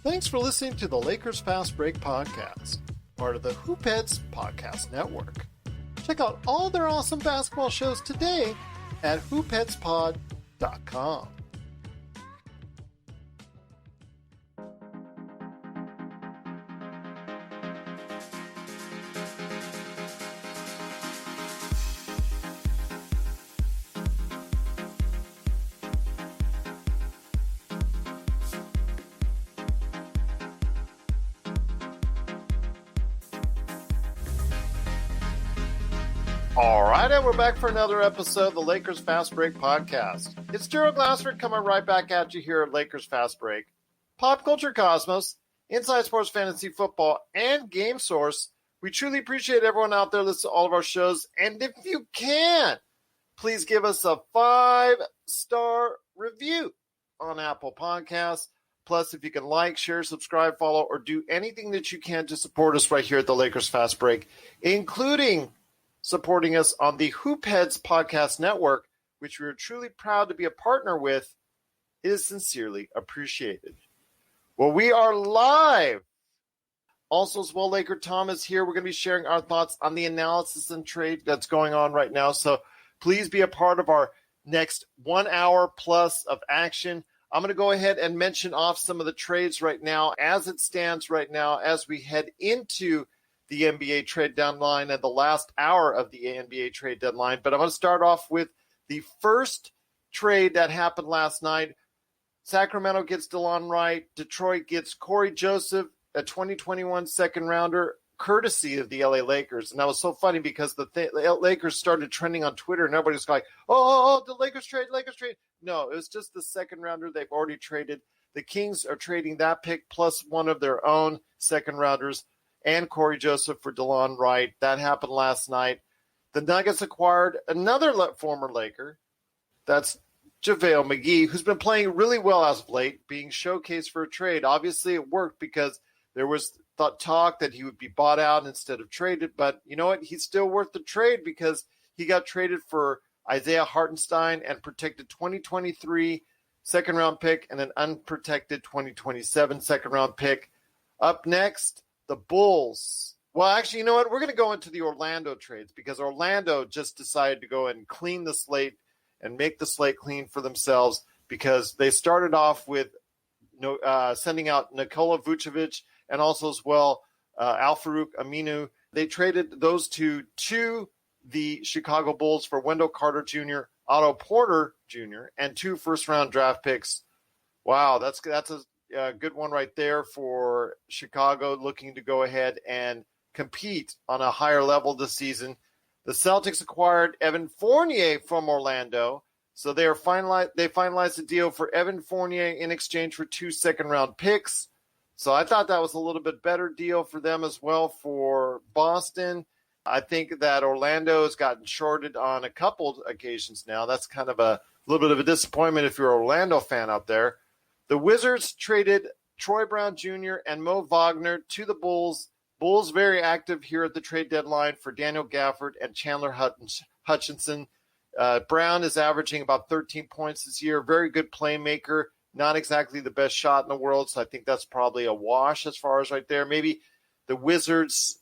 Thanks for listening to the Lakers Fast Break podcast, part of the Hoopheads Podcast Network. Check out all their awesome basketball shows today at hoopheadspod.com. All right, and we're back for another episode of the Lakers Fast Break podcast. It's Gerald Glassford coming right back at you here at Lakers Fast Break. Pop Culture Cosmos, Inside Sports Fantasy Football, and Game Source. We truly appreciate everyone out there listening to all of our shows. And if you can, please give us a 5-star review on Apple Podcasts. Plus, if you can like, share, subscribe, follow, or do anything that you can to support us right here at the Lakers Fast Break, including supporting us on the Hoopheads Podcast Network, which we are truly proud to be a partner with, is sincerely appreciated. Well, we are live. Also, as well, LakerTom is here. We're going to be sharing our thoughts on the analysis and trade that's going on right now. So please be a part of our next 1 hour plus of action. I'm going to go ahead and mention off some of the trades right now as it stands right now as we head into the NBA trade deadline and the last hour of the NBA trade deadline. But I'm going to start off with the first trade that happened last night. Sacramento gets DeLon Wright. Detroit gets Corey Joseph, a 2021 second rounder, courtesy of the LA Lakers. And that was so funny because the Lakers started trending on Twitter and everybody's like, oh, the Lakers trade. No, it was just the second rounder they've already traded. The Kings are trading that pick plus one of their own second rounders and Corey Joseph for DeLon Wright. That happened last night. The Nuggets acquired another former Laker. That's JaVale McGee, who's been playing really well as of late, being showcased for a trade. Obviously, it worked because there was talk that he would be bought out instead of traded. But you know what? He's still worth the trade because he got traded for Isaiah Hartenstein and protected 2023 second-round pick and an unprotected 2027 second-round pick. Up next, the Bulls. Well, actually, you know what? We're going to go into the Orlando trades because Orlando just decided to go and clean the slate and make the slate clean for themselves because they started off with sending out Nikola Vucevic and also as well Al-Farouq Aminu. They traded those two to the Chicago Bulls for Wendell Carter Jr., Otto Porter Jr., and 2 first-round draft picks. Wow, that's a good one right there for Chicago looking to go ahead and compete on a higher level this season. The Celtics acquired Evan Fournier from Orlando. So they finalized a deal for Evan Fournier in exchange for 2 second-round picks. So I thought that was a little bit better deal for them as well for Boston. I think that Orlando has gotten shorted on a couple occasions now. That's kind of a little bit of a disappointment if you're an Orlando fan out there. The Wizards traded Troy Brown Jr. and Mo Wagner to the Bulls. Bulls very active here at the trade deadline for Daniel Gafford and Chandler Hutchinson. Brown is averaging about 13 points this year. Very good playmaker. Not exactly the best shot in the world, so I think that's probably a wash as far as right there. Maybe the Wizards,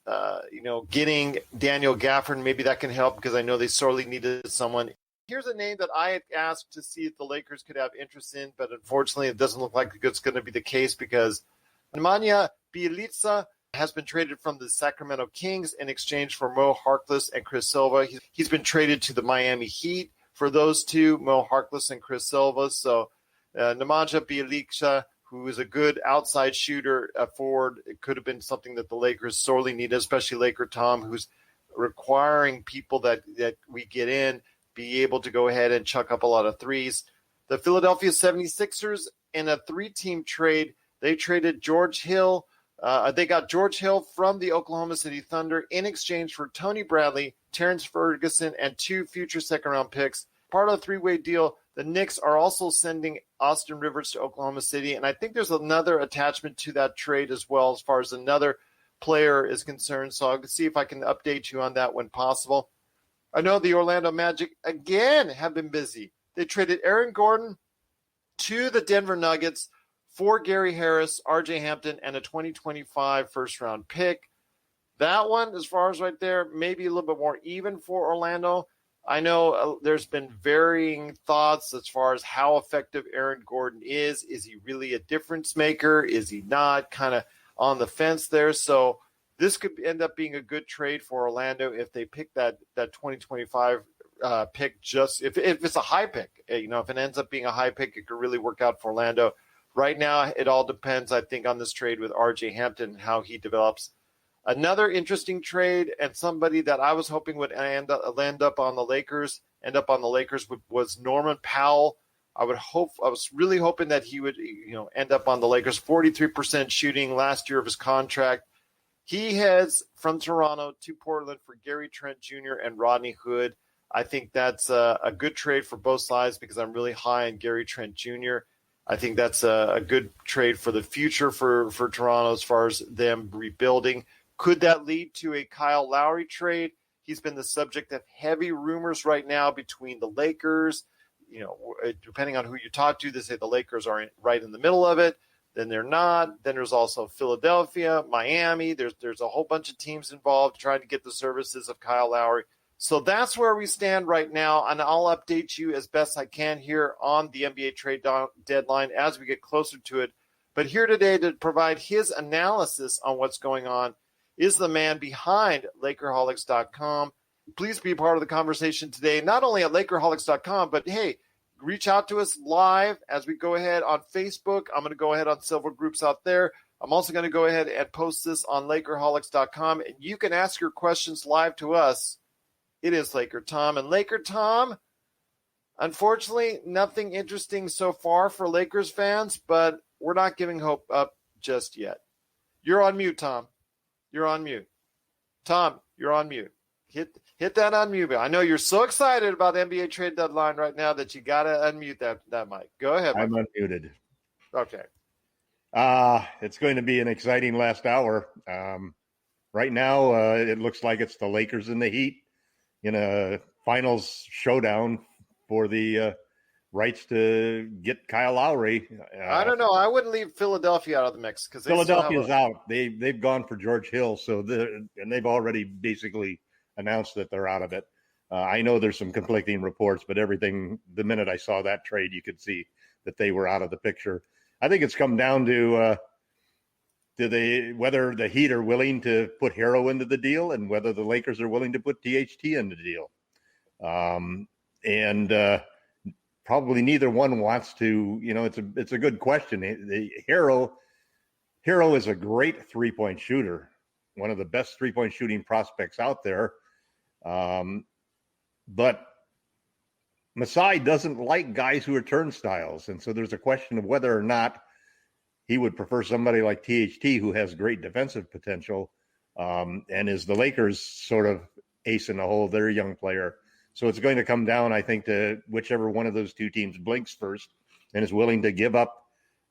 getting Daniel Gafford, maybe that can help because I know they sorely needed someone. Here's a name that I had asked to see if the Lakers could have interest in, but unfortunately it doesn't look like it's going to be the case because Nemanja Bjelica has been traded from the Sacramento Kings in exchange for Mo Harkless and Chris Silva. He's been traded to the Miami Heat for those two, Mo Harkless and Chris Silva. So Nemanja Bjelica, who is a good outside shooter, forward, it could have been something that the Lakers sorely needed, especially LakerTom, who's requiring people that we get in, be able to go ahead and chuck up a lot of threes. The Philadelphia 76ers, in a 3-team trade, they traded George Hill. They got George Hill from the Oklahoma City Thunder in exchange for Tony Bradley, Terence Ferguson, and 2 future second-round picks. Part of the 3-way deal, the Knicks are also sending Austin Rivers to Oklahoma City, and I think there's another attachment to that trade as well as far as another player is concerned, so I'll see if I can update you on that when possible. I know the Orlando Magic, again, have been busy. They traded Aaron Gordon to the Denver Nuggets for Gary Harris, RJ Hampton, and a 2025 first-round pick. That one, as far as right there, maybe a little bit more even for Orlando. I know there's been varying thoughts as far as how effective Aaron Gordon is. Is he really a difference maker? Is he not? Kind of on the fence there. So this could end up being a good trade for Orlando if they pick that 2025 pick. Just if it's a high pick, if it ends up being a high pick, it could really work out for Orlando. Right now, it all depends, I think, on this trade with RJ Hampton and how he develops. Another interesting trade, and somebody that I was hoping would end up on the Lakers, was Norman Powell. I was really hoping that he would, end up on the Lakers. 43% shooting last year of his contract. He heads from Toronto to Portland for Gary Trent Jr. and Rodney Hood. I think that's a good trade for both sides because I'm really high on Gary Trent Jr. I think that's a good trade for the future for Toronto as far as them rebuilding. Could that lead to a Kyle Lowry trade? He's been the subject of heavy rumors right now between the Lakers. Depending on who you talk to, they say the Lakers are right in the middle of it. Then they're not. Then there's also Philadelphia, Miami. There's a whole bunch of teams involved trying to get the services of Kyle Lowry. So that's where we stand right now, and I'll update you as best I can here on the NBA trade deadline as we get closer to it. But here today to provide his analysis on what's going on is the man behind LakerHolics.com. Please be part of the conversation today, not only at LakerHolics.com, but hey, reach out to us live as we go ahead on Facebook. I'm going to go ahead on several groups out there. I'm also going to go ahead and post this on LakerHolics.com, and you can ask your questions live to us. It is LakerTom. And LakerTom, unfortunately, nothing interesting so far for Lakers fans, but we're not giving hope up just yet. You're on mute, Tom. You're on mute. Tom, you're on mute. Hit that unmute button. I know you're so excited about the NBA trade deadline right now that you got to unmute that mic. Go ahead. I'm unmuted. Okay. It's going to be an exciting last hour. Right now, it looks like it's the Lakers and the Heat in a finals showdown for the rights to get Kyle Lowry. I don't know. I wouldn't leave Philadelphia out of the mix because Philadelphia's out. They've gone for George Hill, and they've already basically announced that they're out of it. I know there's some conflicting reports, but the minute I saw that trade, you could see that they were out of the picture. I think it's come down to whether the Heat are willing to put Hero into the deal and whether the Lakers are willing to put THT into the deal. Probably neither one wants to, it's a good question. The Hero is a great three-point shooter, one of the best three-point shooting prospects out there. But Masai doesn't like guys who are turnstiles. And so there's a question of whether or not he would prefer somebody like THT who has great defensive potential and is the Lakers sort of ace in the hole, their young player. So it's going to come down, I think, to whichever one of those two teams blinks first and is willing to give up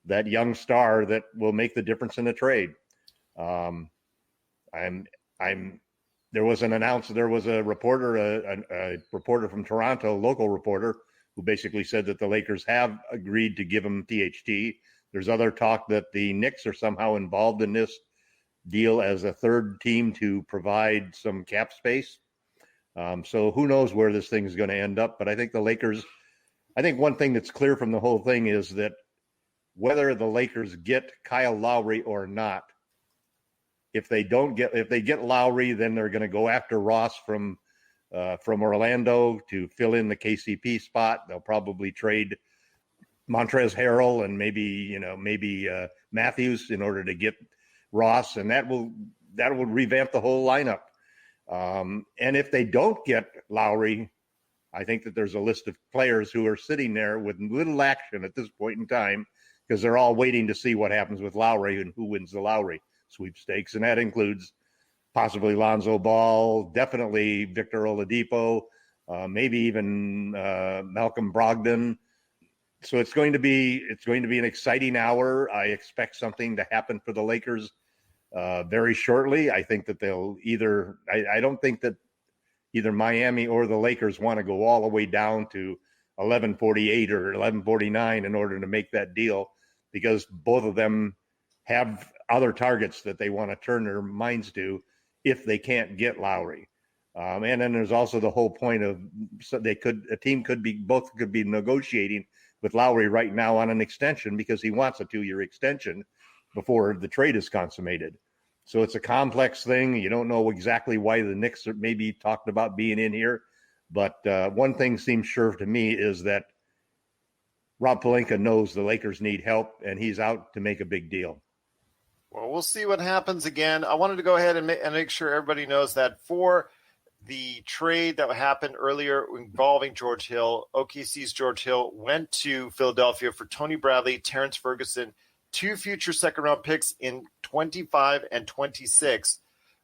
that young star that will make the difference in the trade. There was a reporter, a reporter from Toronto, local reporter, who basically said that the Lakers have agreed to give him THT. There's other talk that the Knicks are somehow involved in this deal as a third team to provide some cap space. So who knows where this thing is going to end up. But I think one thing that's clear from the whole thing is that whether the Lakers get Kyle Lowry or not, if they get Lowry, then they're going to go after Ross from Orlando to fill in the KCP spot. They'll probably trade Montrezl Harrell and maybe Matthews in order to get Ross, and that will revamp the whole lineup. And if they don't get Lowry, I think that there's a list of players who are sitting there with little action at this point in time because they're all waiting to see what happens with Lowry and who wins the Lowry sweepstakes. And that includes possibly Lonzo Ball, definitely Victor Oladipo, maybe even Malcolm Brogdon. So it's going to be an exciting hour. I expect something to happen for the Lakers very shortly. I think that they'll I don't think that either Miami or the Lakers want to go all the way down to 11:48 or 11:49 in order to make that deal. because both of them have other targets that they want to turn their minds to if they can't get Lowry. And then there's also the whole point of both could be negotiating with Lowry right now on an extension because he wants a 2-year extension before the trade is consummated. So it's a complex thing. You don't know exactly why the Knicks are maybe talking about being in here. But one thing seems sure to me is that Rob Pelinka knows the Lakers need help, and he's out to make a big deal. Well, we'll see what happens again. I wanted to go ahead and make sure everybody knows that for the trade that happened earlier involving George Hill, OKC's George Hill went to Philadelphia for Tony Bradley, Terence Ferguson, 2 future second-round picks in 25 and 26.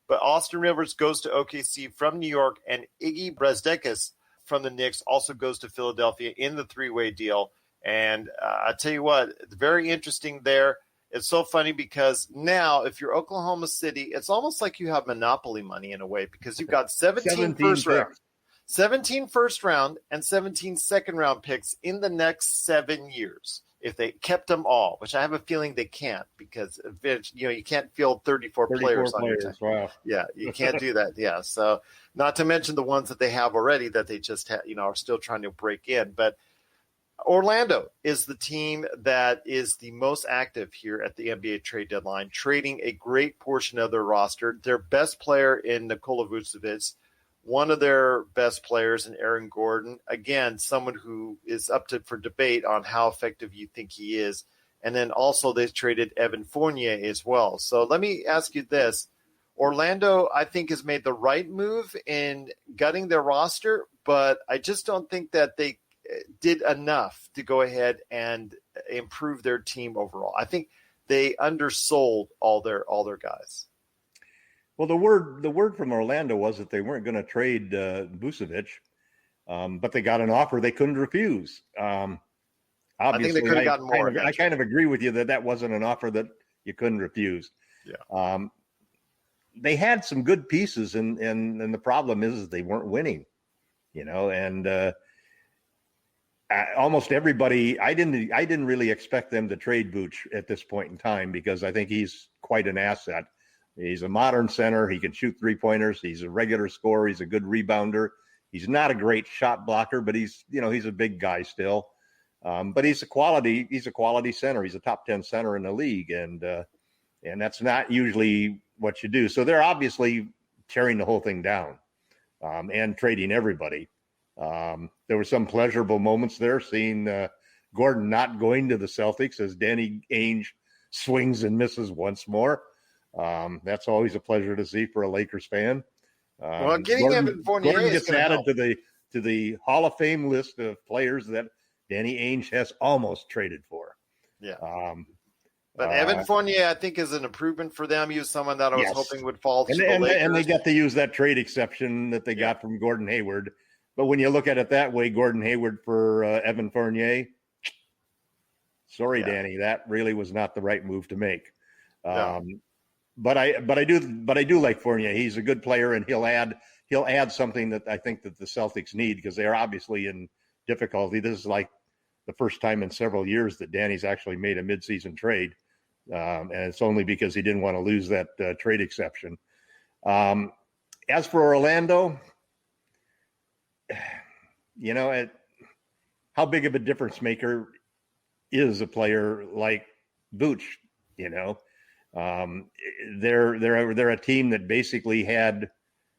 But Austin Rivers goes to OKC from New York, and Iggy Brasdeikis from the Knicks also goes to Philadelphia in the 3-way deal. And I tell you what, it's very interesting there. It's so funny because now if you're Oklahoma City, it's almost like you have monopoly money in a way because you've got 17 first round, 17 first round and 17 second round picks in the next 7 years. If they kept them all, which I have a feeling they can't because you can't field 34 players on your team. Wow. Yeah, you can't do that. Yeah, so not to mention the ones that they have already that they just are still trying to break in. But Orlando is the team that is the most active here at the NBA trade deadline, trading a great portion of their roster. Their best player in Nikola Vucevic, one of their best players in Aaron Gordon. Again, someone who is up for debate on how effective you think he is. And then also they traded Evan Fournier as well. So let me ask you this. Orlando, I think, has made the right move in gutting their roster, but I just don't think that they did enough to go ahead and improve their team overall. I think they undersold all their guys. Well, the word from Orlando was that they weren't going to trade Vucevic, but they got an offer they couldn't refuse. Obviously, I think they could have gotten more. I kind of agree with you that wasn't an offer that you couldn't refuse. Yeah. They had some good pieces, and the problem is they weren't winning. And almost everybody. I didn't really expect them to trade Vooch at this point in time because I think he's quite an asset. He's a modern center. He can shoot 3-pointers. He's a regular scorer. He's a good rebounder. He's not a great shot blocker, but he's a big guy still. But he's a quality center. He's a top 10 center in the league. And that's not usually what you do. So they're obviously tearing the whole thing down and trading everybody. There were some pleasurable moments there seeing Gordon not going to the Celtics as Danny Ainge swings and misses once more. That's always a pleasure to see for a Lakers fan. Well, getting Evan Fournier Gordon gets added help. to the Hall of Fame list of players that Danny Ainge has almost traded for. Yeah. But Evan Fournier, I think, is an improvement for them. He was someone that I was hoping would fall to the Lakers. And they got to use that trade exception that they got from Gordon Hayward. But when you look at it that way, Gordon Hayward for Evan Fournier, sorry, Danny, that really was not the right move to make. No. But I do like Fournier. He's a good player, and he'll add something that I think that the Celtics need because they are obviously in difficulty. This is like the first time in several years that Danny's actually made a midseason trade, and it's only because he didn't want to lose that trade exception. As for Orlando, how big of a difference maker is a player like Vooch? They're a team that basically had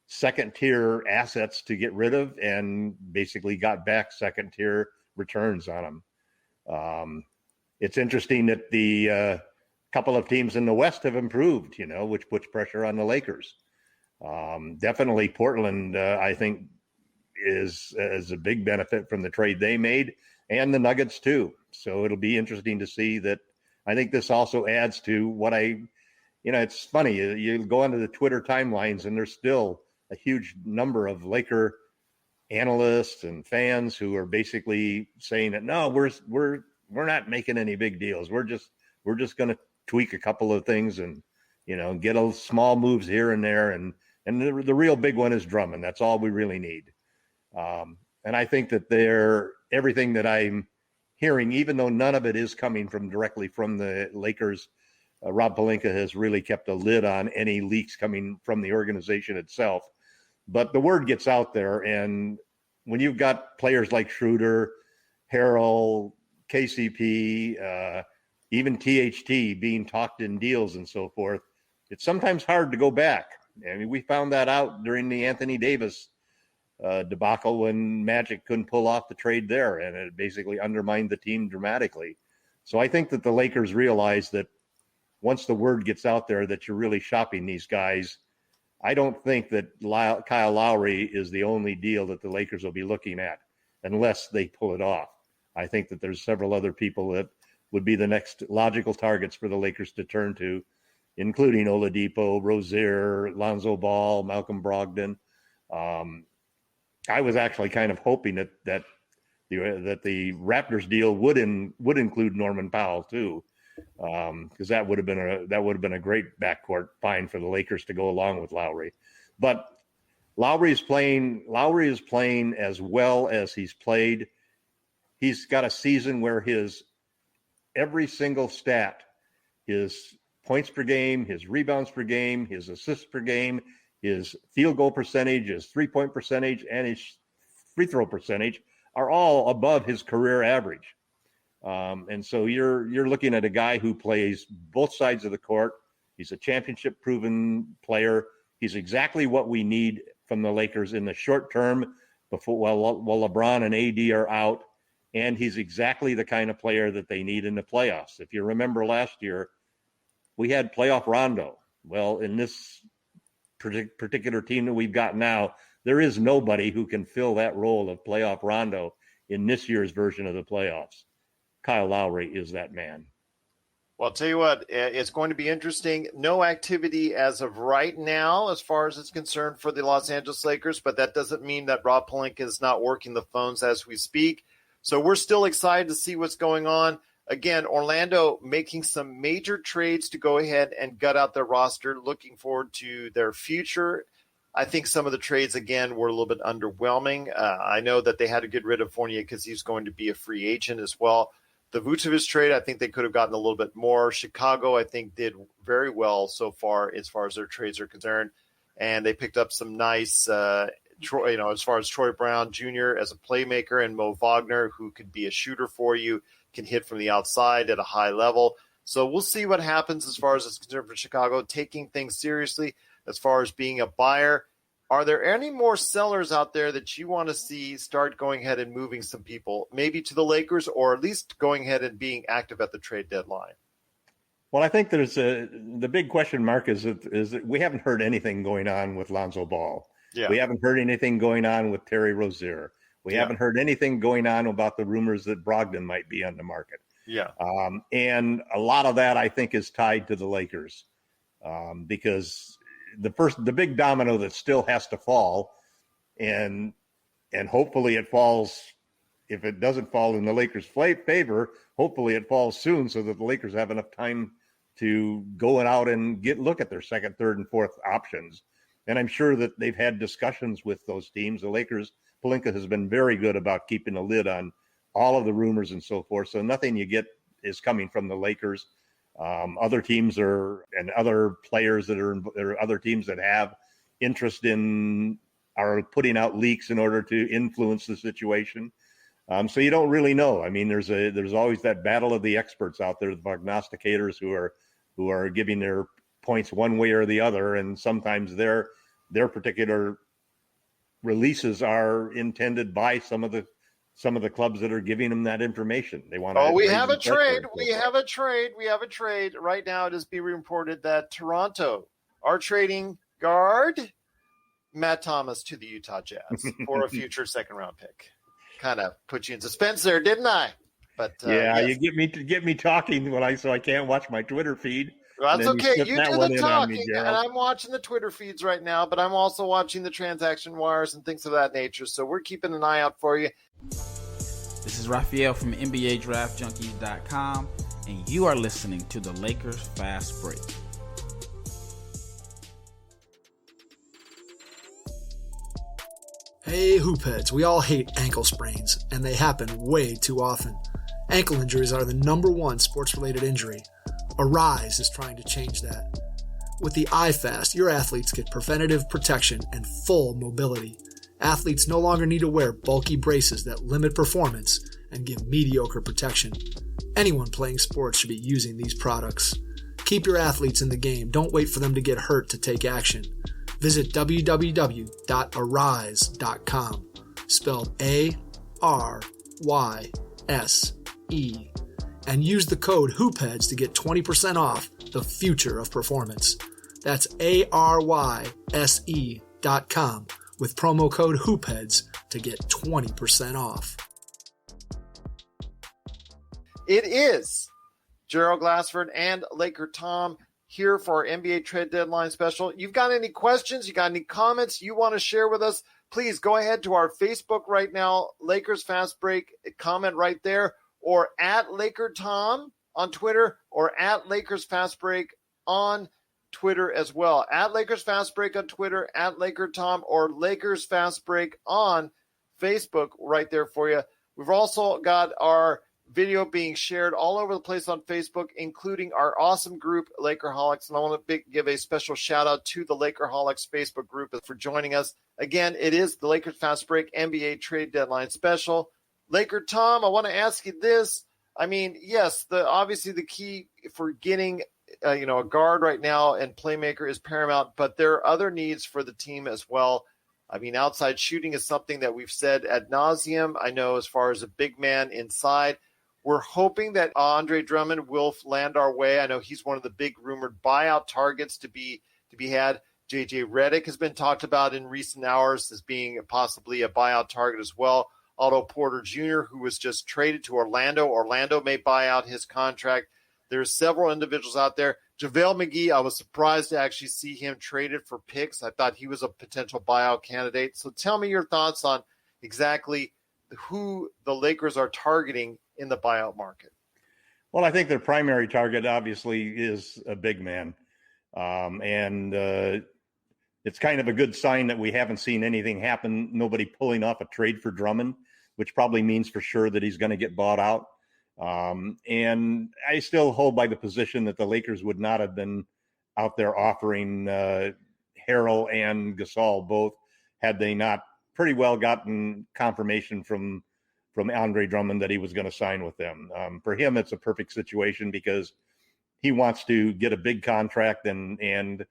second tier assets to get rid of and basically got back second tier returns on them. It's interesting that the couple of teams in the West have improved, which puts pressure on the Lakers. Definitely Portland, I think, is a big benefit from the trade they made, and the Nuggets too. So it'll be interesting to see that. I think this also adds to what it's funny. You go onto the Twitter timelines and there's still a huge number of Laker analysts and fans who are basically saying that, no, we're not making any big deals. We're just going to tweak a couple of things and, get a small moves here and there. And the real big one is Drummond. That's all we really need. And I think that everything that I'm hearing, even though none of it is coming directly from the Lakers. Rob Pelinka has really kept a lid on any leaks coming from the organization itself. But the word gets out there, and when you've got players like Schroeder, Harrell, KCP, even THT being talked in deals and so forth, it's sometimes hard to go back. I mean, we found that out during the Anthony Davis debacle when Magic couldn't pull off the trade there, and it basically undermined the team dramatically. So I think that the Lakers realize that once the word gets out there that you're really shopping these guys, I don't think that Kyle Lowry is the only deal that the Lakers will be looking at unless they pull it off. I think that there's several other people that would be the next logical targets for the Lakers to turn to, including Oladipo, Rozier, Lonzo Ball, Malcolm Brogdon. I was actually kind of hoping that the Raptors deal would include Norman Powell too, because that would have been a great backcourt find for the Lakers to go along with Lowry. But Lowry is playing as well as he's played. He's got a season where his every single stat, his points per game, his rebounds per game, his assists per game, his field goal percentage, his 3-point percentage, and his free throw percentage are all above his career average. And so you're looking at a guy who plays both sides of the court. He's a championship-proven player. He's exactly what we need from the Lakers in the short term while LeBron and AD are out. And he's exactly the kind of player that they need in the playoffs. If you remember last year, we had playoff Rondo. Well, in this particular team that we've got now, there is nobody who can fill that role of playoff Rondo in this year's version of the playoffs. Kyle Lowry is that man. Well, I'll tell you what, it's going to be interesting. No activity as of right now as far as it's concerned for the Los Angeles Lakers, but that doesn't mean that Rob Pelinka is not working the phones as we speak. So we're still excited to see what's going on. Again, Orlando making some major trades to go ahead and gut out their roster, looking forward to their future. I think some of the trades, again, were a little bit underwhelming. I know that they had to get rid of Fournier because he's going to be a free agent as well. The Vucevic trade, I think they could have gotten a little bit more. Chicago, I think, did very well so far as their trades are concerned. And they picked up some nice, as far as Troy Brown Jr. as a playmaker and Mo Wagner, who could be a shooter for you, can hit from the outside at a high level. So we'll see what happens as far as it's concerned for Chicago, taking things seriously as far as being a buyer. Are there any more sellers out there that you want to see start going ahead and moving some people, maybe to the Lakers, or at least going ahead and being active at the trade deadline? Well, I think the big question mark is that we haven't heard anything going on with Lonzo Ball. Yeah. We haven't heard anything going on with Terry Rozier. We haven't heard anything going on about the rumors that Brogdon might be on the market. Yeah. And a lot of that, I think, is tied to the Lakers because the big domino that still has to fall, and hopefully it falls. If it doesn't fall in the Lakers' favor, hopefully it falls soon so that the Lakers have enough time to go out and look at their second, third, and fourth options. And I'm sure that they've had discussions with those teams. The Lakers, Pelinka has been very good about keeping a lid on all of the rumors and so forth. So nothing you get is coming from the Lakers. Other teams and other players there are other teams that have interest are putting out leaks in order to influence the situation. So you don't really know. I mean, there's always that battle of the experts out there, the prognosticators who are giving their points one way or the other, and sometimes their particular releases are intended by some of the clubs that are giving them that information. They want. Oh, we have a trade. We have a trade right now. It is being reported that Toronto are trading guard Matt Thomas to the Utah Jazz for a future second round pick. Kind of put you in suspense there, didn't I? But yes. You get me talking so I can't watch my Twitter feed. Well, that's okay. You do the talking, and I'm watching the Twitter feeds right now, but I'm also watching the transaction wires and things of that nature. So we're keeping an eye out for you. This is Raphael from NBA DraftJunkies.com, and you are listening to the Lakers Fast Break. Hey, hoopheads, we all hate ankle sprains, and they happen way too often. Ankle injuries are the #1 sports-related injury. Arise is trying to change that. With the iFast, your athletes get preventative protection and full mobility. Athletes no longer need to wear bulky braces that limit performance and give mediocre protection. Anyone playing sports should be using these products. Keep your athletes in the game. Don't wait for them to get hurt to take action. Visit www.arise.com, spelled ARYSE, and use the code HOOPHEADS to get 20% off the future of performance. That's ARYSE.com with promo code HOOPHEADS to get 20% off. It is Gerald Glassford and Laker Tom here for our NBA trade deadline special. You've got any questions? You got any comments you want to share with us? Please go ahead to our Facebook right now, Lakers Fast Break, comment right there, or at LakerTom on Twitter, or at Lakers Fast Break on Twitter as well. At Lakers Fast Break on Twitter, at LakerTom, or Lakers Fast Break on Facebook right there for you. We've also got our video being shared all over the place on Facebook, including our awesome group, Lakerholics. And I want to give a special shout out to the Lakerholics Facebook group for joining us. Again, it is the Lakers Fast Break NBA trade deadline special. Laker Tom, I want to ask you this. I mean, yes, obviously the key for getting a guard right now and playmaker is paramount, but there are other needs for the team as well. I mean, outside shooting is something that we've said ad nauseum. I know as far as a big man inside, we're hoping that Andre Drummond will land our way. I know he's one of the big rumored buyout targets to be had. J.J. Redick has been talked about in recent hours as being possibly a buyout target as well. Otto Porter Jr., who was just traded to Orlando. Orlando may buy out his contract. There's several individuals out there. JaVale McGee, I was surprised to actually see him traded for picks. I thought he was a potential buyout candidate. So tell me your thoughts on exactly who the Lakers are targeting in the buyout market. Well, I think their primary target obviously is a big man. It's kind of a good sign that we haven't seen anything happen, nobody pulling off a trade for Drummond, which probably means for sure that he's going to get bought out. And I still hold by the position that the Lakers would not have been out there offering Harrell and Gasol both had they not pretty well gotten confirmation from Andre Drummond that he was going to sign with them. For him, it's a perfect situation because he wants to get a big contract and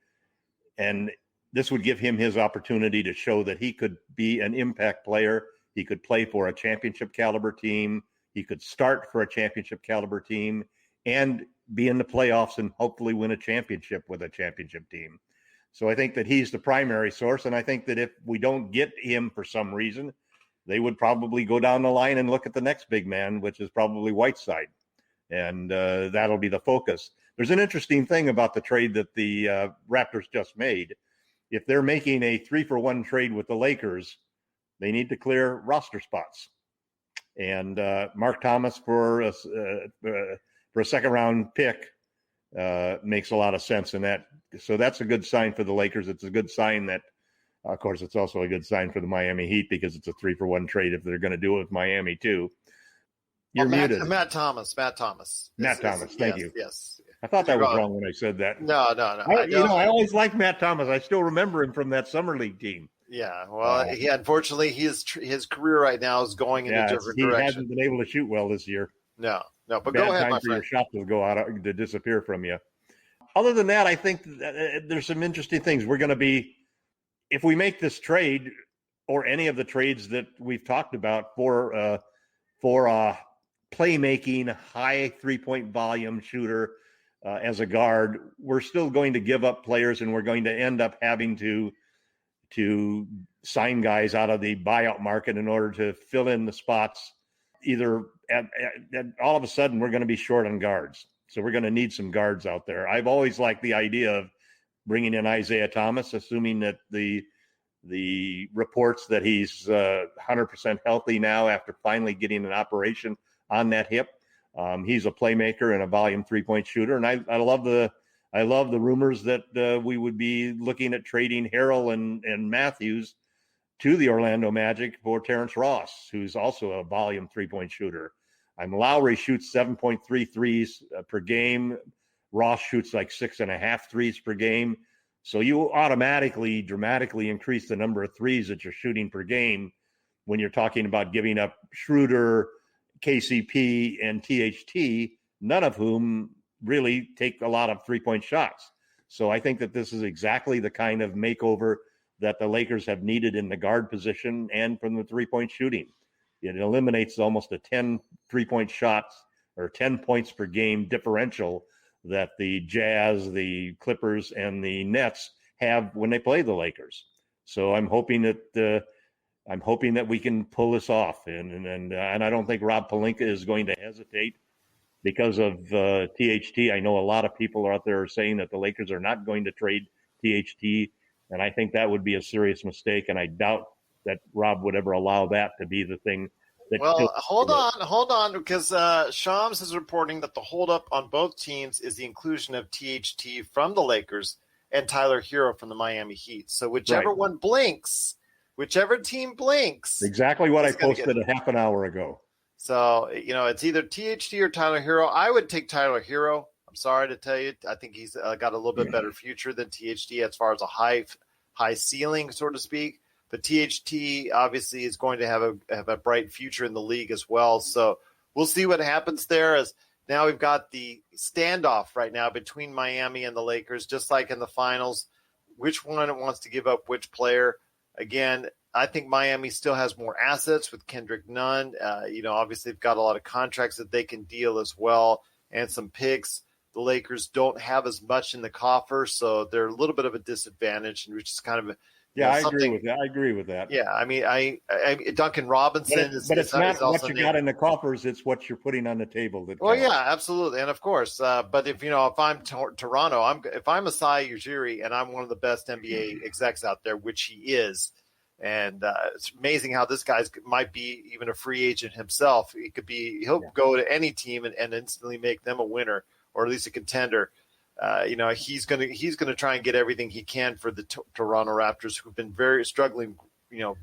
this would give him his opportunity to show that he could be an impact player. He could play for a championship caliber team. He could start for a championship caliber team and be in the playoffs and hopefully win a championship with a championship team. So I think that he's the primary source. And I think that if we don't get him for some reason, they would probably go down the line and look at the next big man, which is probably Whiteside. And that'll be the focus. There's an interesting thing about the trade that the Raptors just made. If they're making a 3-for-1 trade with the Lakers, they need to clear roster spots. And Mark Thomas for a second-round pick makes a lot of sense in that. So that's a good sign for the Lakers. It's a good sign that, of course, it's also a good sign for the Miami Heat because it's a 3-for-1 trade if they're going to do it with Miami too. You're muted. Matt Thomas. Thank you. Yes. I thought that was wrong when I said that. No. I always liked Matt Thomas. I still remember him from that summer league team. Yeah, well, unfortunately, his career right now is going in a different direction. He hasn't been able to shoot well this year. No, but Bad go ahead, time my for friend. your shot to go out to disappear from you. Other than that, I think there's some interesting things. We're going to be, if we make this trade or any of the trades that we've talked about for playmaking, high 3-point volume shooter as a guard, we're still going to give up players, and we're going to end up having to sign guys out of the buyout market in order to fill in the spots. Either at all of a sudden we're going to be short on guards. So we're going to need some guards out there. I've always liked the idea of bringing in Isaiah Thomas, assuming that the reports that he's 100% healthy now after finally getting an operation on that hip. He's a playmaker and a volume 3-point shooter. And I love the rumors that we would be looking at trading Harrell and Matthews to the Orlando Magic for Terence Ross, who's also a volume 3-point shooter. Lowry shoots 7.3 threes per game. Ross shoots like 6.5 threes per game. So you automatically dramatically increase the number of threes that you're shooting per game when you're talking about giving up Schroeder, KCP, and THT, none of whom really take a lot of three-point shots. So I think that this is exactly the kind of makeover that the Lakers have needed in the guard position and from the three-point shooting. It eliminates almost a 10 three-point shots or 10 points per game differential that the Jazz, the Clippers, and the Nets have when they play the Lakers. So I'm hoping that we can pull this off, and I don't think Rob Pelinka is going to hesitate because of THT. I know a lot of people out there are saying that the Lakers are not going to trade THT, and I think that would be a serious mistake, and I doubt that Rob would ever allow that to be the thing. Well, hold on, because Shams is reporting that the holdup on both teams is the inclusion of THT from the Lakers and Tyler Hero from the Miami Heat. So whichever team blinks. Exactly what I posted a half an hour ago. So, it's either THT or Tyler Hero. I would take Tyler Hero. I'm sorry to tell you. I think he's got a little bit better future than THT as far as a high ceiling, so to speak. But THT obviously is going to have a bright future in the league as well. So we'll see what happens there. As now we've got the standoff right now between Miami and the Lakers, just like in the finals. Which one wants to give up which player? Again, I think Miami still has more assets with Kendrick Nunn. Obviously they've got a lot of contracts that they can deal as well and some picks. The Lakers don't have as much in the coffer, so they're a little bit of a disadvantage, which is kind of I agree with that. Yeah, I mean, I Duncan Robinson but it's not what you got in the coffers; it's what you're putting on the table. Yeah, absolutely, and of course. But if I'm Toronto, if I'm Masai Ujiri and I'm one of the best NBA execs out there, which he is, and it's amazing how this guy might be even a free agent himself. He'll go to any team and instantly make them a winner or at least a contender. He's gonna try and get everything he can for the Toronto Raptors, who've been very struggling,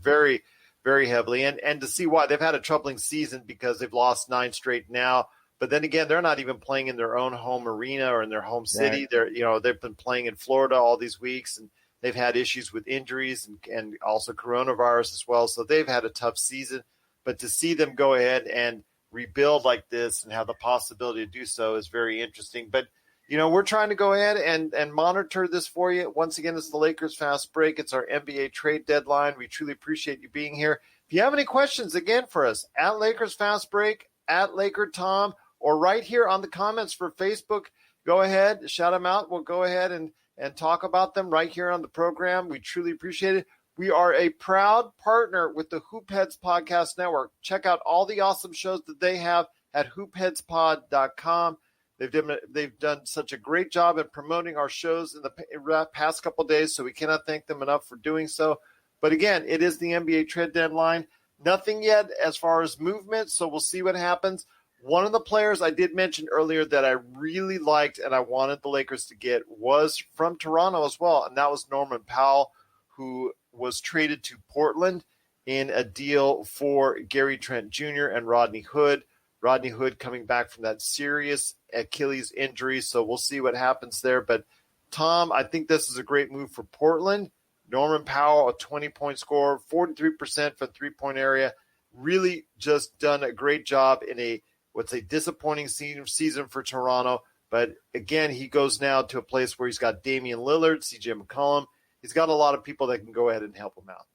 very, very heavily, and to see why they've had a troubling season because they've lost 9 straight now. But then again, they're not even playing in their own home arena or in their home city. Right. They've been playing in Florida all these weeks, and they've had issues with injuries and also coronavirus as well. So they've had a tough season. But to see them go ahead and rebuild like this and have the possibility to do so is very interesting. But we're trying to go ahead and monitor this for you. Once again, it's the Lakers Fast Break. It's our NBA trade deadline. We truly appreciate you being here. If you have any questions, again, for us, at Lakers Fast Break, at LakerTom, or right here on the comments for Facebook, go ahead, shout them out. We'll go ahead and talk about them right here on the program. We truly appreciate it. We are a proud partner with the Hoopheads Podcast Network. Check out all the awesome shows that they have at hoopheadspod.com. They've done such a great job in promoting our shows in the past couple of days, so we cannot thank them enough for doing so. But again, it is the NBA trade deadline. Nothing yet as far as movement, so we'll see what happens. One of the players I did mention earlier that I really liked and I wanted the Lakers to get was from Toronto as well, and that was Norman Powell, who was traded to Portland in a deal for Gary Trent Jr. and Rodney Hood. Rodney Hood coming back from that serious Achilles injury, so we'll see what happens there. But, Tom, I think this is a great move for Portland. Norman Powell, a 20-point scorer, 43% from three-point area, really just done a great job in what's a disappointing season for Toronto. But, again, he goes now to a place where he's got Damian Lillard, CJ McCollum. He's got a lot of people that can go ahead and help him out.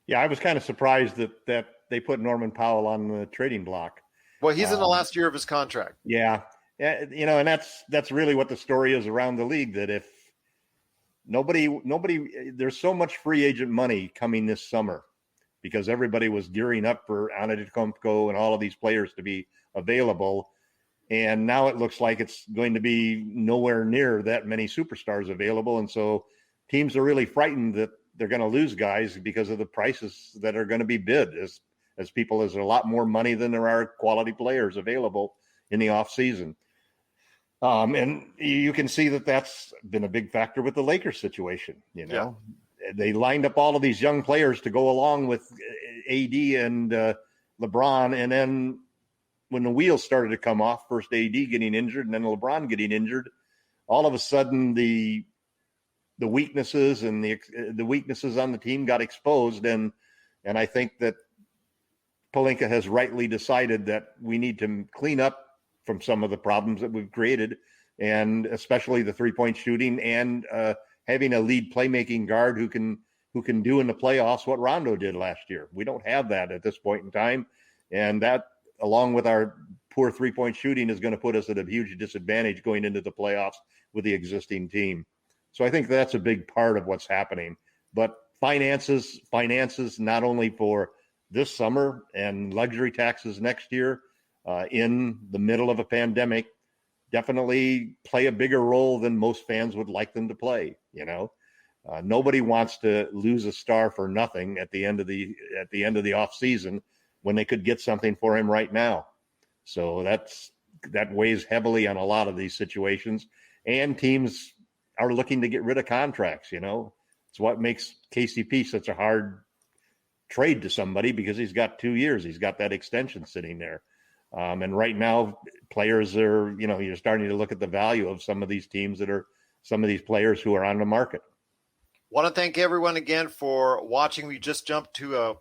Yeah, I was kind of surprised that they put Norman Powell on the trading block. Well, he's in the last year of his contract. Yeah, and that's really what the story is around the league, that if nobody, there's so much free agent money coming this summer because everybody was gearing up for Antetokounmpo and all of these players to be available. And now it looks like it's going to be nowhere near that many superstars available. And so teams are really frightened that they're going to lose guys because of the prices that are going to be bid as there's a lot more money than there are quality players available in the off season. And you can see that that's been a big factor with the Lakers situation. They lined up all of these young players to go along with AD and LeBron. And then the wheels started to come off, first AD getting injured and then LeBron getting injured, all of a sudden the weaknesses and the weaknesses on the team got exposed, and I think that Pelinka has rightly decided that we need to clean up from some of the problems that we've created, and especially the 3-point shooting and having a lead playmaking guard who can do in the playoffs what Rondo did last year. We don't have that at this point in time, and that, along with our poor 3-point shooting, is going to put us at a huge disadvantage going into the playoffs with the existing team. So I think that's a big part of what's happening. But finances, not only for this summer and luxury taxes next year in the middle of a pandemic, definitely play a bigger role than most fans would like them to play. Nobody wants to lose a star for nothing at the end of the off season when they could get something for him right now. So that weighs heavily on a lot of these situations, and teams are looking to get rid of contracts. It's what makes KCP such a hard trade to somebody, because he's got 2 years. He's got that extension sitting there. And right now players are, you're starting to look at the value of some of these teams some of these players who are on the market. Want to thank everyone again for watching. We just jumped to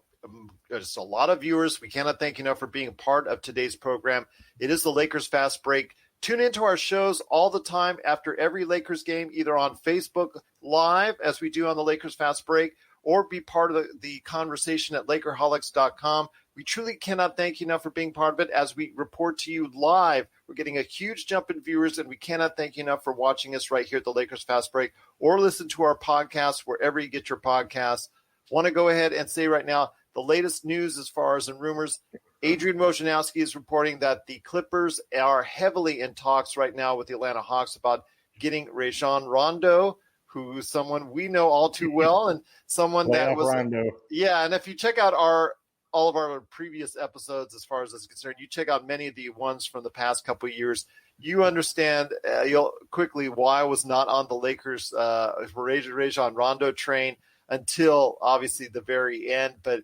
just a lot of viewers. We cannot thank you enough for being a part of today's program. It is the Lakers Fast Break. Tune into our shows all the time after every Lakers game, either on Facebook Live, as we do on the Lakers Fast Break, or be part of the conversation at Lakerholics.com. We truly cannot thank you enough for being part of it as we report to you live. We're getting a huge jump in viewers, and we cannot thank you enough for watching us right here at the Lakers Fast Break, or listen to our podcast wherever you get your podcasts. Want to go ahead and say right now, the latest news as far as in rumors, Adrian Wojnarowski is reporting that the Clippers are heavily in talks right now with the Atlanta Hawks about getting Rajon Rondo, who is someone we know all too well, and someone that was Rondo. Yeah, and if you check out all of our previous episodes as far as this is concerned, you check out many of the ones from the past couple of years, you understand you'll quickly why I was not on the Lakers Rajon Rondo train until obviously the very end. But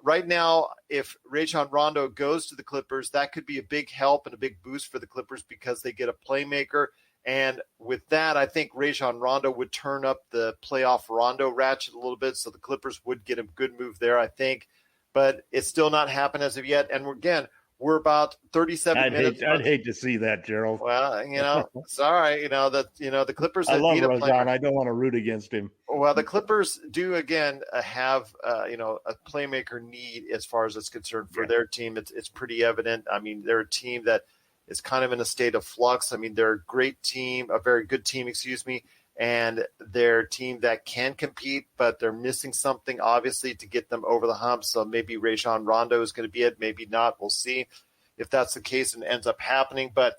right now, if Rajon Rondo goes to the Clippers, that could be a big help and a big boost for the Clippers because they get a playmaker. And with that, I think Rajon Rondo would turn up the playoff Rondo ratchet a little bit, so the Clippers would get a good move there, I think. But it's still not happened as of yet. And we're about 37 minutes. I'd hate to see that, Gerald. Well, sorry. The Clippers. I love Rajon. I don't want to root against him. Well, the Clippers do again have a playmaker need as far as it's concerned for their team. It's pretty evident. I mean, they're a team that is kind of in a state of flux. I mean, they're a great team, a very good team, and they're a team that can compete, but they're missing something, obviously, to get them over the hump. So maybe Rajon Rondo is going to be it, maybe not. We'll see if that's the case and ends up happening. But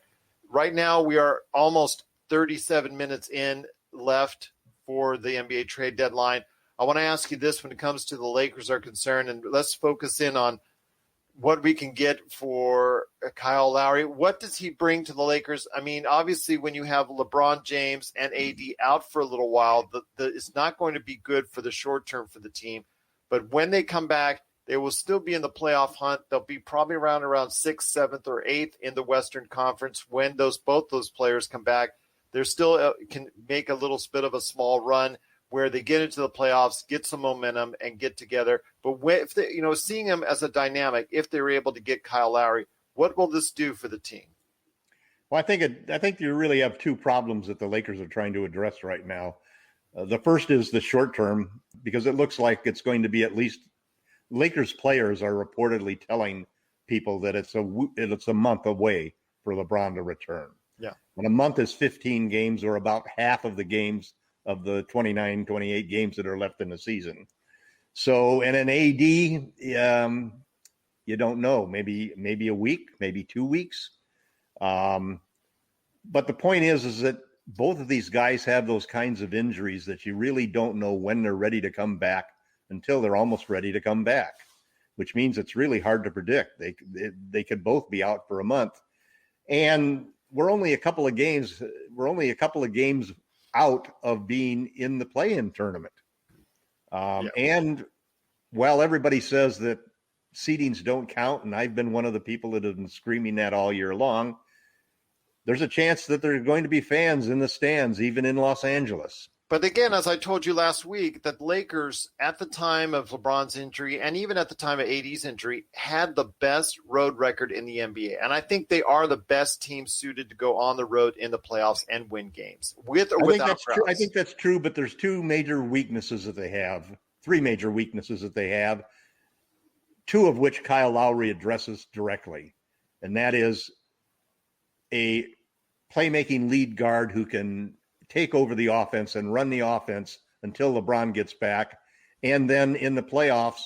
right now we are almost 37 minutes in left for the NBA trade deadline. I want to ask you this when it comes to the Lakers are concerned, and let's focus in on what we can get for Kyle Lowry. What does he bring to the Lakers? I mean, obviously, when you have LeBron James and AD out for a little while, it's not going to be good for the short term for the team. But when they come back, they will still be in the playoff hunt. They'll be probably around 6th, 7th, or 8th in the Western Conference. When both those players come back, they're still can make a little bit of a small run where they get into the playoffs, get some momentum, and get together. But if they, seeing them as a dynamic, if they're able to get Kyle Lowry, what will this do for the team? Well, I think you really have two problems that the Lakers are trying to address right now. The first is the short term, because it looks like it's going to be at least Lakers players are reportedly telling people that it's a month away for LeBron to return. Yeah. When a month is 15 games, or about half of the games of the 29, 28 games that are left in the season. So, and an AD, you don't know, maybe a week, maybe 2 weeks. But the point is that both of these guys have those kinds of injuries that you really don't know when they're ready to come back until they're almost ready to come back, which means it's really hard to predict. They could both be out for a month. And we're only a couple of games out of being in the play-in tournament. And while everybody says that seedings don't count, and I've been one of the people that have been screaming that all year long, there's a chance that there are going to be fans in the stands, even in Los Angeles. But again, as I told you last week, that Lakers at the time of LeBron's injury and even at the time of AD's injury had the best road record in the NBA. And I think they are the best team suited to go on the road in the playoffs and win games with or without crowds. I think that's true, but there's three major weaknesses that they have, two of which Kyle Lowry addresses directly. And that is a playmaking lead guard who can take over the offense and run the offense until LeBron gets back, and then in the playoffs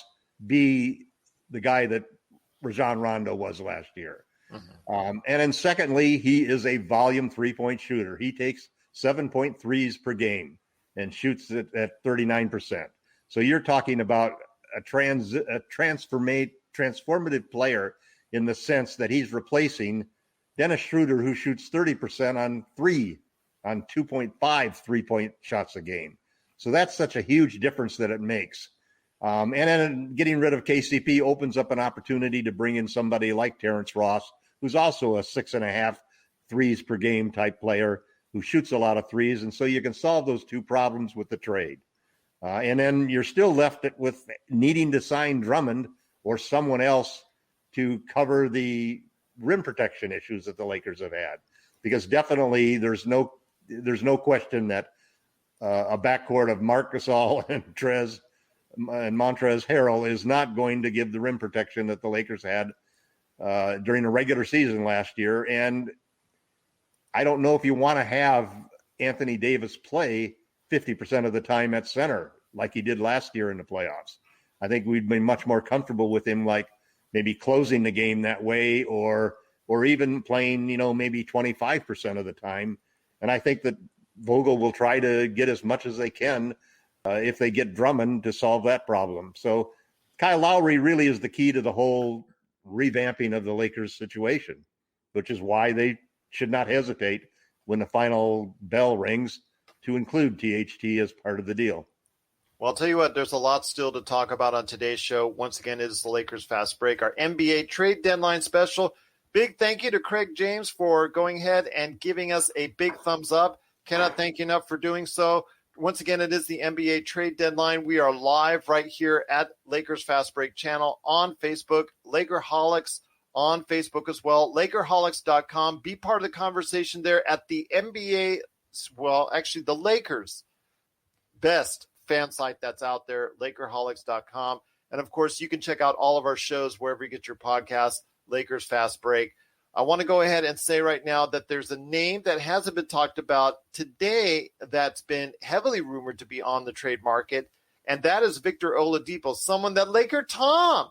be the guy that Rajon Rondo was last year. And then secondly, he is a volume three-point shooter. He takes 7.3s per game and shoots it at 39%. So you're talking about a transformative player in the sense that he's replacing Dennis Schroeder, who shoots 30% on 2.5 three-point shots a game. So that's such a huge difference that it makes. And then getting rid of KCP opens up an opportunity to bring in somebody like Terence Ross, who's also a 6.5 threes per game type player who shoots a lot of threes. And so you can solve those two problems with the trade. And then you're still left with needing to sign Drummond or someone else to cover the rim protection issues that the Lakers have had. Because definitely there's no question that a backcourt of Marc Gasol and Montrezl Harrell is not going to give the rim protection that the Lakers had during the regular season last year. And I don't know if you want to have Anthony Davis play 50% of the time at center like he did last year in the playoffs. I think we'd be much more comfortable with him, like maybe closing the game that way, or even playing, maybe 25% of the time. And I think that Vogel will try to get as much as they can if they get Drummond to solve that problem. So Kyle Lowry really is the key to the whole revamping of the Lakers situation, which is why they should not hesitate when the final bell rings to include THT as part of the deal. Well, I'll tell you what, there's a lot still to talk about on today's show. Once again, it is the Lakers Fast Break, our NBA trade deadline special. Big thank you to Craig James for going ahead and giving us a big thumbs up. Cannot thank you enough for doing so. Once again, it is the NBA trade deadline. We are live right here at Lakers Fast Break channel on Facebook, Lakerholics on Facebook as well, Lakerholics.com. Be part of the conversation there at the NBA, well, actually the Lakers' best fan site that's out there, Lakerholics.com. And, of course, you can check out all of our shows wherever you get your podcasts, Lakers Fast Break. I want to go ahead and say right now that there's a name that hasn't been talked about today that's been heavily rumored to be on the trade market, and that is Victor Oladipo, someone that LakerTom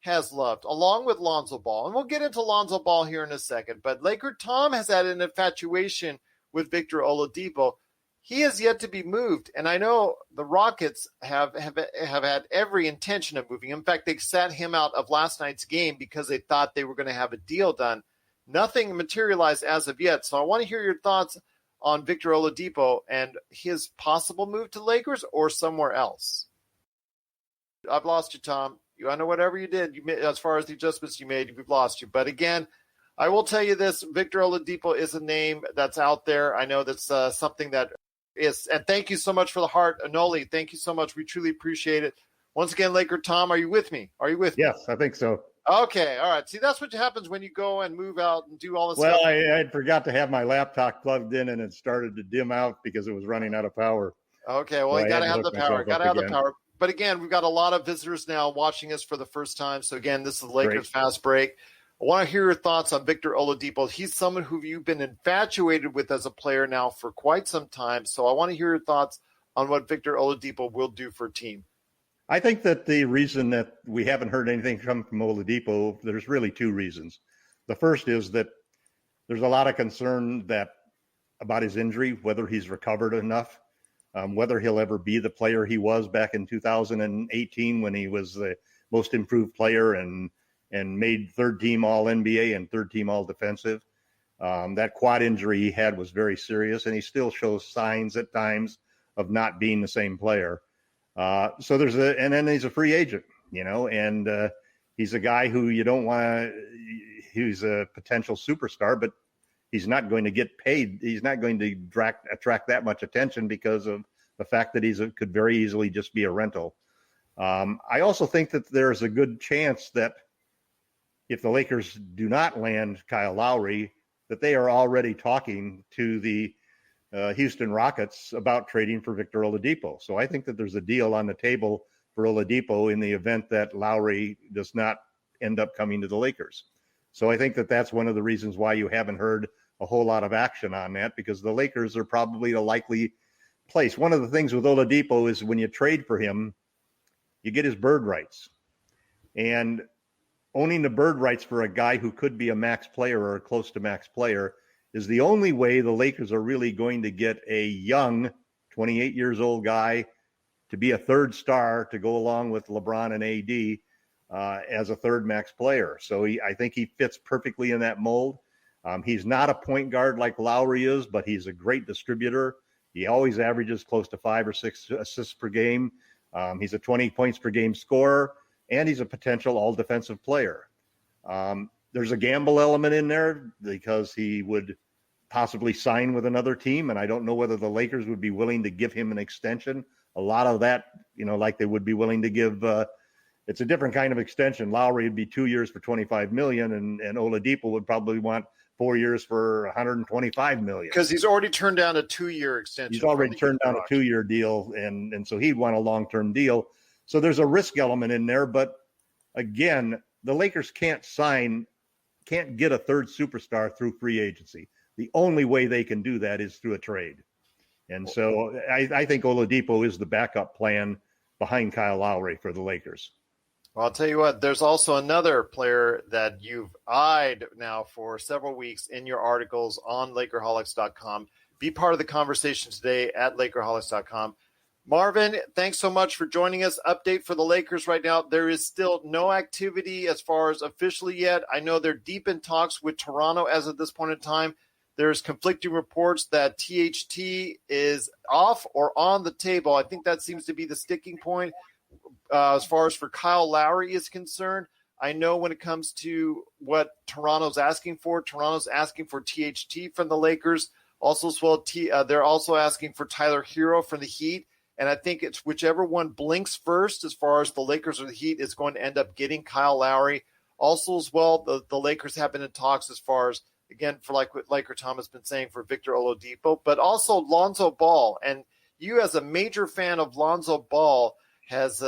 has loved, along with Lonzo Ball. And we'll get into Lonzo Ball here in a second, but LakerTom has had an infatuation with Victor Oladipo. He has yet to be moved, and I know the Rockets have had every intention of moving him. In fact, they sat him out of last night's game because they thought they were going to have a deal done. Nothing materialized as of yet, so I want to hear your thoughts on Victor Oladipo and his possible move to the Lakers or somewhere else. I've lost you, Tom. I know whatever you did, as far as the adjustments you made, we've lost you. But again, I will tell you this, Victor Oladipo is a name that's out there. I know that's something that is, and thank you so much for the heart, Anoli. Thank you so much. We truly appreciate it. Once again, LakerTom, are you with me? Yes, I think so. Okay, all right. See, that's what happens when you go and move out and do all this stuff. Well, I forgot to have my laptop plugged in, and it started to dim out because it was running out of power. Okay, well, you got to have the power. But again, we've got a lot of visitors now watching us for the first time. So again, this is the Lakers Fast Break. I want to hear your thoughts on Victor Oladipo. He's someone who you've been infatuated with as a player now for quite some time. So I want to hear your thoughts on what Victor Oladipo will do for a team. I think that the reason that we haven't heard anything come from Oladipo, there's really two reasons. The first is that there's a lot of concern about his injury, whether he's recovered enough, whether he'll ever be the player he was back in 2018 when he was the most improved player and made third-team All-NBA and third-team All-Defensive. That quad injury he had was very serious, and he still shows signs at times of not being the same player. So and then he's a free agent, and He's a guy who you don't want to, he's a potential superstar, but he's not going to get paid. He's not going to attract that much attention because of the fact that could very easily just be a rental. I also think that there's a good chance that if the Lakers do not land Kyle Lowry, that they are already talking to the Houston Rockets about trading for Victor Oladipo. So I think that there's a deal on the table for Oladipo in the event that Lowry does not end up coming to the Lakers. So I think that that's one of the reasons why you haven't heard a whole lot of action on that, because the Lakers are probably the likely place. One of the things with Oladipo is when you trade for him, you get his bird rights. And owning the bird rights for a guy who could be a max player or close to max player is the only way the Lakers are really going to get a young 28 years old guy to be a third star to go along with LeBron and AD as a third max player. So I think he fits perfectly in that mold. He's not a point guard like Lowry is, but he's a great distributor. He always averages close to 5 or 6 assists per game. He's a 20 points per game scorer, and he's a potential all defensive player. There's a gamble element in there because he would possibly sign with another team, and I don't know whether the Lakers would be willing to give him an extension. A lot of that, like they would be willing to give. It's a different kind of extension. Lowry would be 2 years for $25 million, and Oladipo would probably want 4 years for $125 million. Because he's already turned down a 2-year extension. He's already turned down a 2-year deal, and so he'd want a long-term deal. So there's a risk element in there. But again, the Lakers can't get a third superstar through free agency. The only way they can do that is through a trade. And so I think Oladipo is the backup plan behind Kyle Lowry for the Lakers. Well, I'll tell you what, there's also another player that you've eyed now for several weeks in your articles on Lakerholics.com. Be part of the conversation today at Lakerholics.com. Marvin, thanks so much for joining us. Update for the Lakers right now. There is still no activity as far as officially yet. I know they're deep in talks with Toronto as of this point in time. There's conflicting reports that THT is off or on the table. I think that seems to be the sticking point. As far as for Kyle Lowry is concerned, I know when it comes to what Toronto's asking for THT from the Lakers. Also, as well, they're also asking for Tyler Hero from the Heat. And I think it's whichever one blinks first as far as the Lakers or the Heat is going to end up getting Kyle Lowry. Also, as well, the Lakers have been in talks as far as, again, for like what LakerTom has been saying for Victor Oladipo, but also Lonzo Ball. And you, as a major fan of Lonzo Ball, has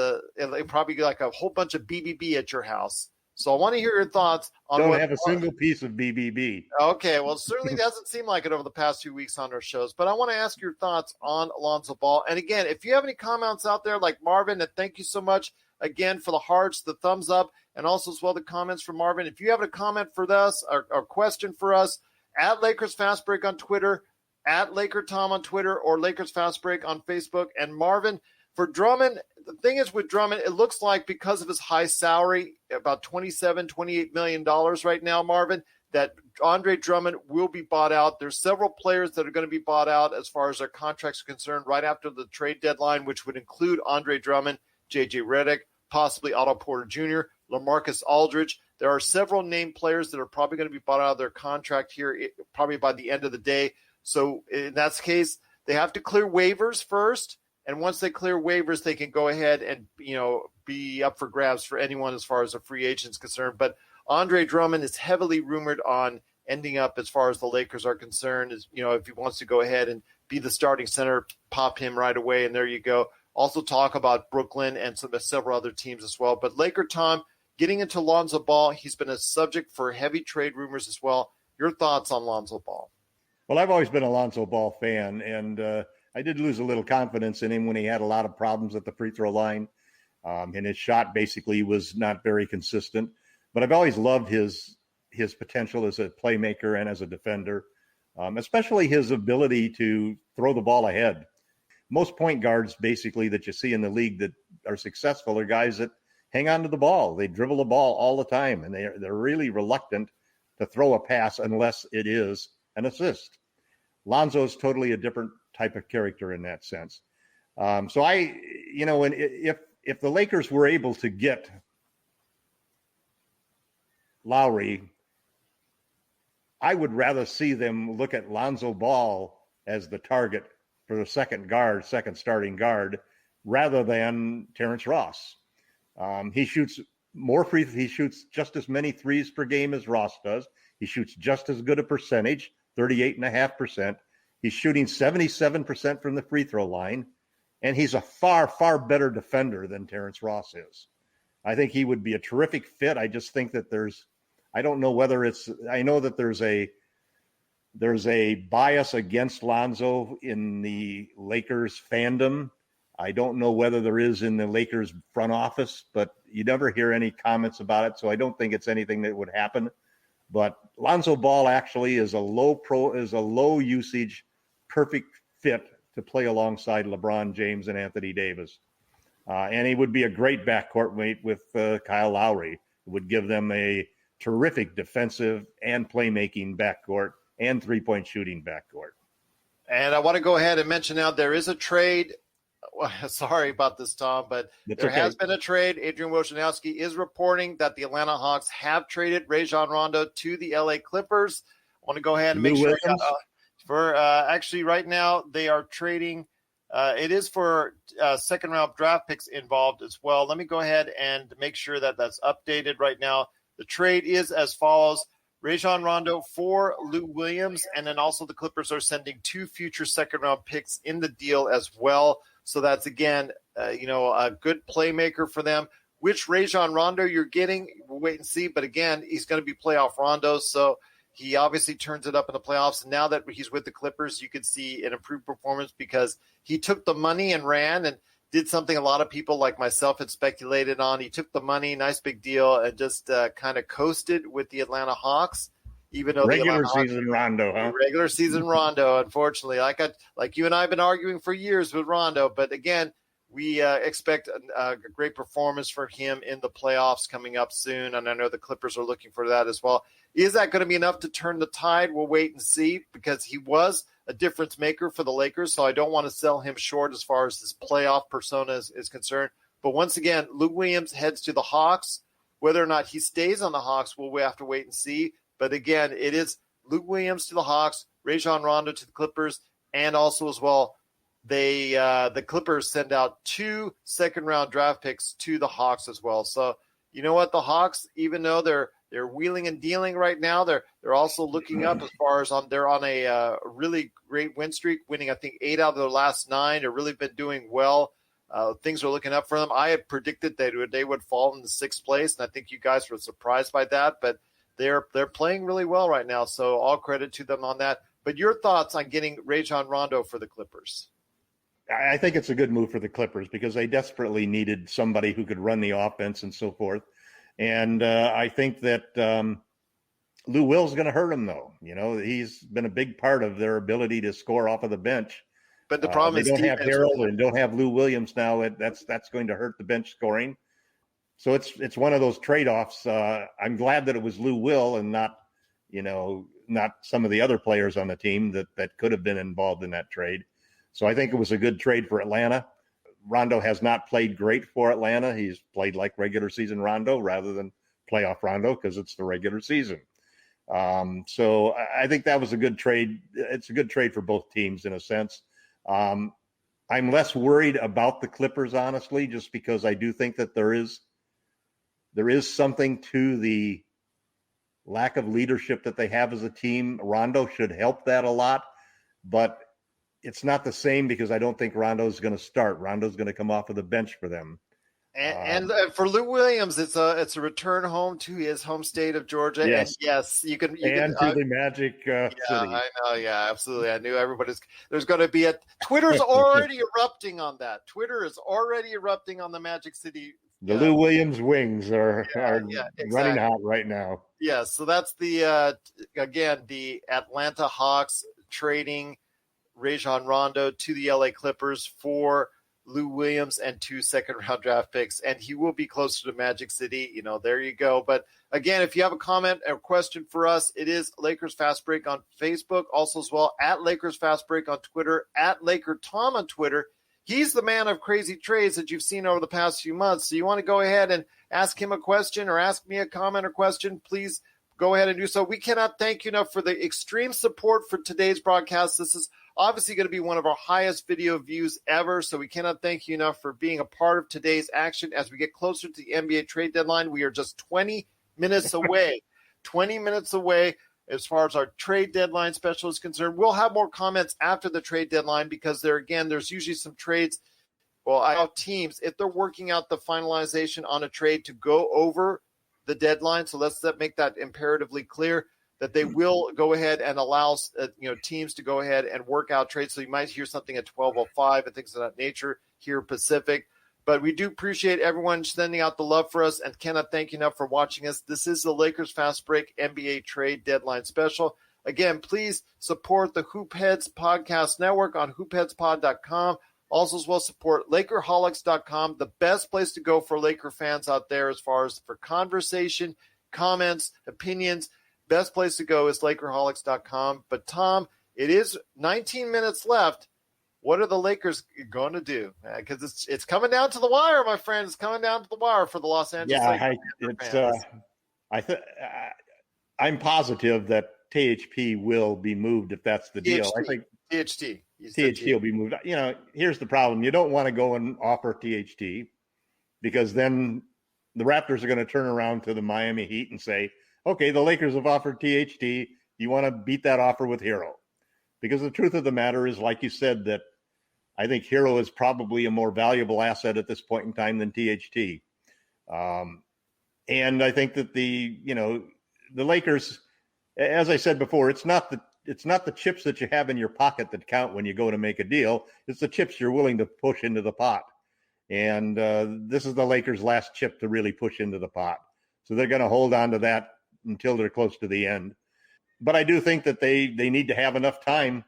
probably like a whole bunch of BBB at your house. So I want to hear your thoughts on Don't have a single piece of BBB. Okay, well, it certainly doesn't seem like it over the past 2 weeks on our shows, but I want to ask your thoughts on Lonzo Ball. And again, if you have any comments out there like Marvin, and thank you so much again for the hearts, the thumbs up, and also as well the comments from Marvin. If you have a comment for us or question for us, at Lakers Fast Break on Twitter, at LakerTom on Twitter, or Lakers Fast Break on Facebook. And Marvin, for Drummond, the thing is with Drummond, it looks like because of his high salary, about $28 million right now, Marvin, that Andre Drummond will be bought out. There's several players that are going to be bought out as far as their contracts are concerned right after the trade deadline, which would include Andre Drummond, J.J. Redick, possibly Otto Porter Jr., LaMarcus Aldridge. There are several named players that are probably going to be bought out of their contract here probably by the end of the day. So in that case, they have to clear waivers first. And once they clear waivers, they can go ahead and, be up for grabs for anyone as far as a free agent is concerned. But Andre Drummond is heavily rumored on ending up, as far as the Lakers are concerned, if he wants to go ahead and be the starting center, pop him right away. And there you go. Also talk about Brooklyn and several other teams as well. But LakerTom, getting into Lonzo Ball, he's been a subject for heavy trade rumors as well. Your thoughts on Lonzo Ball? Well, I've always been a Lonzo Ball fan, and I did lose a little confidence in him when he had a lot of problems at the free throw line. And his shot basically was not very consistent. But I've always loved his potential as a playmaker and as a defender, especially his ability to throw the ball ahead. Most point guards basically that you see in the league that are successful are guys that hang on to the ball. They dribble the ball all the time, and they're really reluctant to throw a pass unless it is an assist. Lonzo is totally a different type of character in that sense. So if the Lakers were able to get Lowry, I would rather see them look at Lonzo Ball as the target for the second starting guard, rather than Terence Ross. He shoots he shoots just as many threes per game as Ross does. He shoots just as good a percentage, 38.5%. He's shooting 77% from the free throw line, and he's a far, far better defender than Terence Ross is. I think he would be a terrific fit. I just think that I don't know whether I know that there's a bias against Lonzo in the Lakers fandom. I don't know whether there is in the Lakers front office, but you never hear any comments about it. So I don't think it's anything that would happen. But Lonzo Ball actually is a low usage, perfect fit to play alongside LeBron James and Anthony Davis. And he would be a great backcourt mate with Kyle Lowry. It would give them a terrific defensive and playmaking backcourt and three-point shooting backcourt. And I want to go ahead and mention now there is a trade. Sorry about this, Tom, but there has been a trade. Adrian Wojnarowski is reporting that the Atlanta Hawks have traded Rajon Rondo to the LA Clippers. I want to go ahead and make sure actually right now they are trading. It is for second-round draft picks involved as well. Let me go ahead and make sure that that's updated right now. The trade is as follows. Rajon Rondo for Lou Williams, and then also the Clippers are sending 2 future second-round picks in the deal as well. So that's, again, a good playmaker for them. Which Rajon Rondo you're getting, we'll wait and see. But, again, he's going to be playoff Rondo, so he obviously turns it up in the playoffs. And now that he's with the Clippers, you can see an improved performance because he took the money and ran and did something a lot of people like myself had speculated on. He took the money, nice big deal, and just kind of coasted with the Atlanta Hawks. Even though regular season Rondo, unfortunately, like you and I have been arguing for years with Rondo. But again, we expect a great performance for him in the playoffs coming up soon, and I know the Clippers are looking for that as well. Is that going to be enough to turn the tide? We'll wait and see, because he was a difference maker for the Lakers, so I don't want to sell him short as far as his playoff persona is concerned. But once again, Lou Williams heads to the Hawks. Whether or not he stays on the Hawks, we'll have to wait and see. But again, it is Lou Williams to the Hawks, Rajon Rondo to the Clippers, and also as well, the Clippers send out 2 second-round draft picks to the Hawks as well. So you know what, the Hawks, even though they're wheeling and dealing right now, they're also looking up as far as they're on a really great win streak, winning I think 8 out of their last 9. They've really been doing well. Things are looking up for them. I had predicted that they would fall in the 6th place, and I think you guys were surprised by that, but they're playing really well right now, so all credit to them on that. But your thoughts on getting Rajon Rondo for the Clippers? I think it's a good move for the Clippers because they desperately needed somebody who could run the offense and so forth. And I think that Lou Will's going to hurt him, though. He's been a big part of their ability to score off of the bench. But the problem is they don't have Harold and don't have Lou Williams now. That's going to hurt the bench scoring. So it's one of those trade-offs. I'm glad that it was Lou Will and not some of the other players on the team that could have been involved in that trade. So I think it was a good trade for Atlanta. Rondo has not played great for Atlanta. He's played like regular season Rondo rather than playoff Rondo because it's the regular season. So I think that was a good trade. It's a good trade for both teams in a sense. I'm less worried about the Clippers, honestly, just because I do think that there is something to the lack of leadership that they have as a team. Rondo should help that a lot, but it's not the same because I don't think Rondo's going to start. Rondo's going to come off of the bench for them. And for Lou Williams, it's a return home to his home state of Georgia. Yes. And yes, you can to the Magic City. I know. Yeah, absolutely. I knew there's going to be Twitter's already erupting on that. Twitter is already erupting on the Magic City. The Lou Williams wings are running hot right now. Yeah. So that's the Atlanta Hawks trading Rajon Rondo to the LA Clippers for Lou Williams and 2 second-round draft picks, and he will be closer to Magic City. There you go. But again, if you have a comment or question for us, it is Lakers Fast Break on Facebook, also as well at Lakers Fast Break on Twitter, at LakerTom on Twitter. he's the man of crazy trades that you've seen over the past few months. So you want to go ahead and ask him a question or ask me a comment or question, please go ahead and do so. We cannot thank you enough for the extreme support for today's broadcast. This is obviously going to be one of our highest video views ever, so we cannot thank you enough for being a part of today's action. As we get closer to the NBA trade deadline, we are just 20 minutes away. 20 minutes away as far as our trade deadline special is concerned. We'll have more comments after the trade deadline because there's usually some trades. Well, I have teams, if they're working out the finalization on a trade to go over the deadline, so let's make that imperatively clear, that they will go ahead and allow teams to go ahead and work out trades. So you might hear something at 12:05 and things of that nature here Pacific. But we do appreciate everyone sending out the love for us, and cannot thank you enough for watching us. This is the Lakers Fast Break NBA Trade Deadline Special. Again, please support the Hoopheads Podcast Network on hoopheadspod.com. Also, as well, support Lakerholics.com, the best place to go for Laker fans out there as far as for conversation, comments, opinions. Best place to go is Lakerholics.com. But, Tom, it is 19 minutes left. What are the Lakers going to do? Because it's coming down to the wire, my friend. It's coming down to the wire for the Los Angeles Lakers. I'm positive that THP will be moved if that's the deal. I think THT will be moved. Here's the problem. You don't want to go and offer THT because then the Raptors are going to turn around to the Miami Heat and say, okay, the Lakers have offered THT. You want to beat that offer with Hero. Because the truth of the matter is, like you said, that I think Hero is probably a more valuable asset at this point in time than THT. And I think that the Lakers, as I said before, it's not the chips that you have in your pocket that count when you go to make a deal. It's the chips you're willing to push into the pot. And this is the Lakers' last chip to really push into the pot. So they're going to hold on to that until they're close to the end. But I do think that they need to have enough time.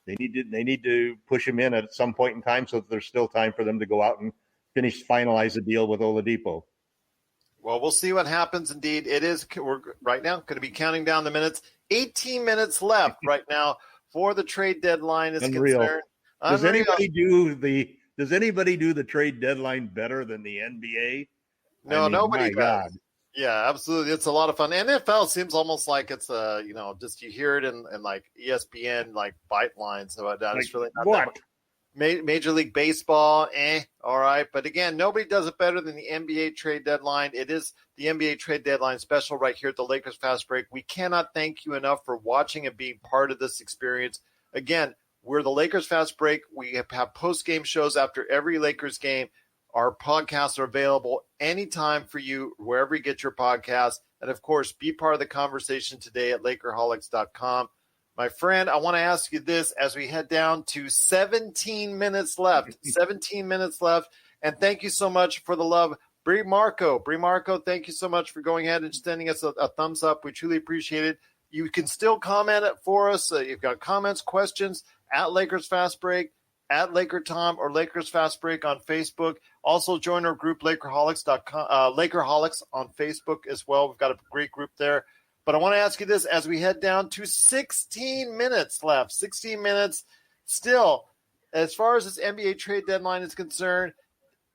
They need to push him in at some point in time so that there's still time for them to go out and finalize the deal with Oladipo. Well, we'll see what happens. Indeed, we're right now going to be counting down the minutes. 18 minutes left right now for the trade deadline is concerned. Does anybody do the trade deadline better than the NBA? No, nobody does. Yeah, absolutely. It's a lot of fun. NFL seems almost like it's just you hear it in like ESPN like bite lines. So it's really not that much. Major League Baseball, all right. But again, nobody does it better than the NBA trade deadline. It is the NBA trade deadline special right here at the Lakers Fast Break. We cannot thank you enough for watching and being part of this experience. Again, we're the Lakers Fast Break. We have post-game shows after every Lakers game. Our podcasts are available anytime for you, wherever you get your podcasts. And, of course, be part of the conversation today at Lakerholics.com. My friend, I want to ask you this as we head down to 17 minutes left. 17 minutes left. And thank you so much for the love. Brie Marco, thank you so much for going ahead and sending us a thumbs up. We truly appreciate it. You can still comment it for us. You've got comments, questions at Lakers Fast Break, at LakerTom or Lakers Fast Break on Facebook. Also join our group, Lakerholics.com, Lakerholics on Facebook as well. We've got a great group there. But I want to ask you this as we head down to 16 minutes left. 16 minutes still. As far as this NBA trade deadline is concerned,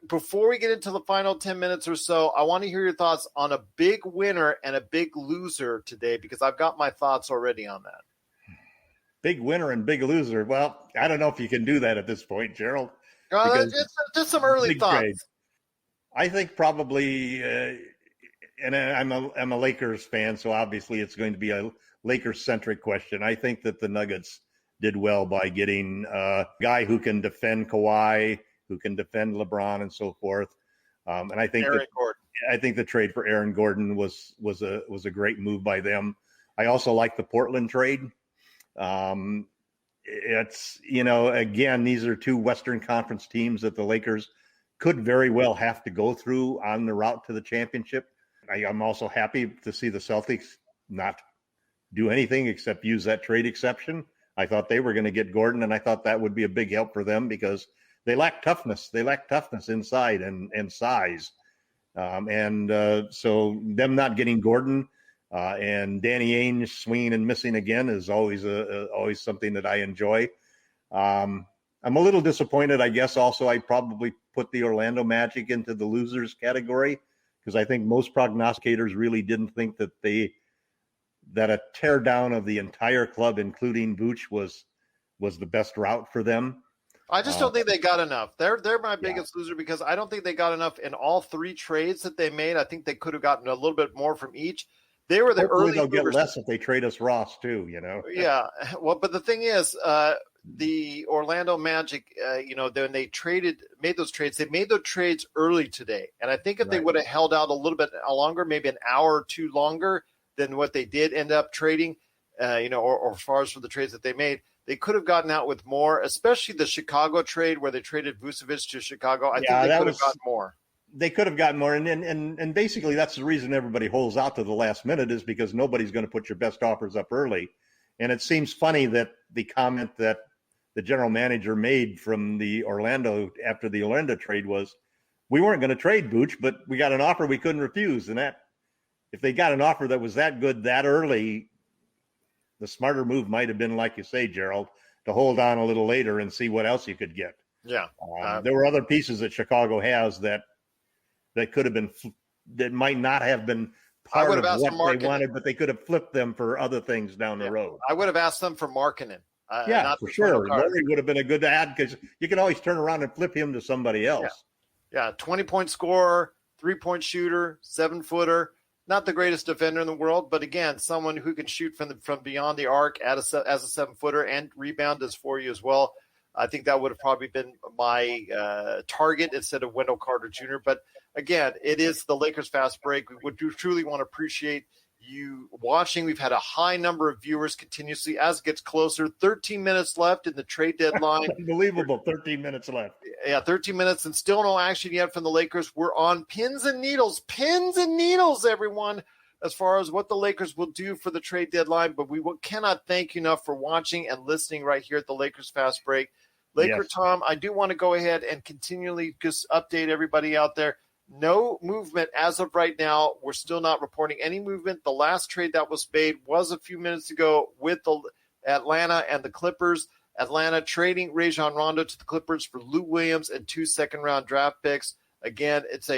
before we get into the final 10 minutes or so, I want to hear your thoughts on a big winner and a big loser today because I've got my thoughts already on that. Big winner and big loser. Well, I don't know if you can do that at this point, Gerald. Just some early thoughts. Trade. I think probably, and I'm a Lakers fan, so obviously it's going to be a Lakers-centric question. I think that the Nuggets did well by getting a guy who can defend Kawhi, who can defend LeBron, and so forth. And I think the trade for Aaron Gordon was a great move by them. I also like the Portland trade. It's, again, these are two Western Conference teams that the Lakers could very well have to go through on the route to the championship. I'm also happy to see the Celtics not do anything except use that trade exception. I thought they were going to get Gordon, and I thought that would be a big help for them because they lack toughness. They lack toughness inside and size. So them not getting Gordon and Danny Ainge swinging and missing again is always something that I enjoy. I'm a little disappointed, I guess. Also, I probably put the Orlando Magic into the losers category because I think most prognosticators really didn't think that a tear down of the entire club, including Vooch, was the best route for them. I just don't think they got enough. They're my biggest loser because I don't think they got enough in all three trades that they made. I think they could have gotten a little bit more from each. They were the Hopefully early they'll get movers. less if they trade us Ross too, Yeah. Well, but the thing is, the Orlando Magic, when they made those trades, they made those trades early today. And I think if they would have held out a little bit longer, maybe an hour or two longer than what they did end up trading, or as far as for the trades that they made, they could have gotten out with more, especially the Chicago trade where they traded Vucevic to Chicago. I think they could have gotten more. They could have gotten more. And basically that's the reason everybody holds out to the last minute is because nobody's going to put your best offers up early. And it seems funny that the comment that the general manager made from after the Orlando trade was, we weren't going to trade Vooch, but we got an offer we couldn't refuse. And that, if they got an offer that was that good that early, the smarter move might have been, like you say, Gerald, to hold on a little later and see what else you could get. Yeah. There were other pieces that Chicago has that could have been, that might not have been part of what they wanted, but they could have flipped them for other things down the road. I would have asked them for Markkanen. For sure. Lowry would have been a good ad because you can always turn around and flip him to somebody else. Yeah, 20-point scorer, 3-point shooter, 7-footer. Not the greatest defender in the world, but again, someone who can shoot from beyond the arc as a 7-footer and rebound as for you as well. I think that would have probably been my target instead of Wendell Carter Jr. But again, it is the Lakers Fast Break. We would truly want to appreciate you watching. We've had a high number of viewers continuously as it gets closer. 13 minutes left in the trade deadline. Unbelievable. 13 minutes left. Yeah, 13 minutes and still no action yet from the Lakers. We're on pins and needles, everyone, as far as what the Lakers will do for the trade deadline. But we cannot thank you enough for watching and listening right here at the Lakers Fast Break. LakerTom, I do want to go ahead and continually just update everybody out there. No movement as of right now. We're still not reporting any movement. The last trade that was made was a few minutes ago with the Atlanta and the Clippers. Atlanta trading Rajon Rondo to the Clippers for Lou Williams and 2 second-round draft picks. Again, it's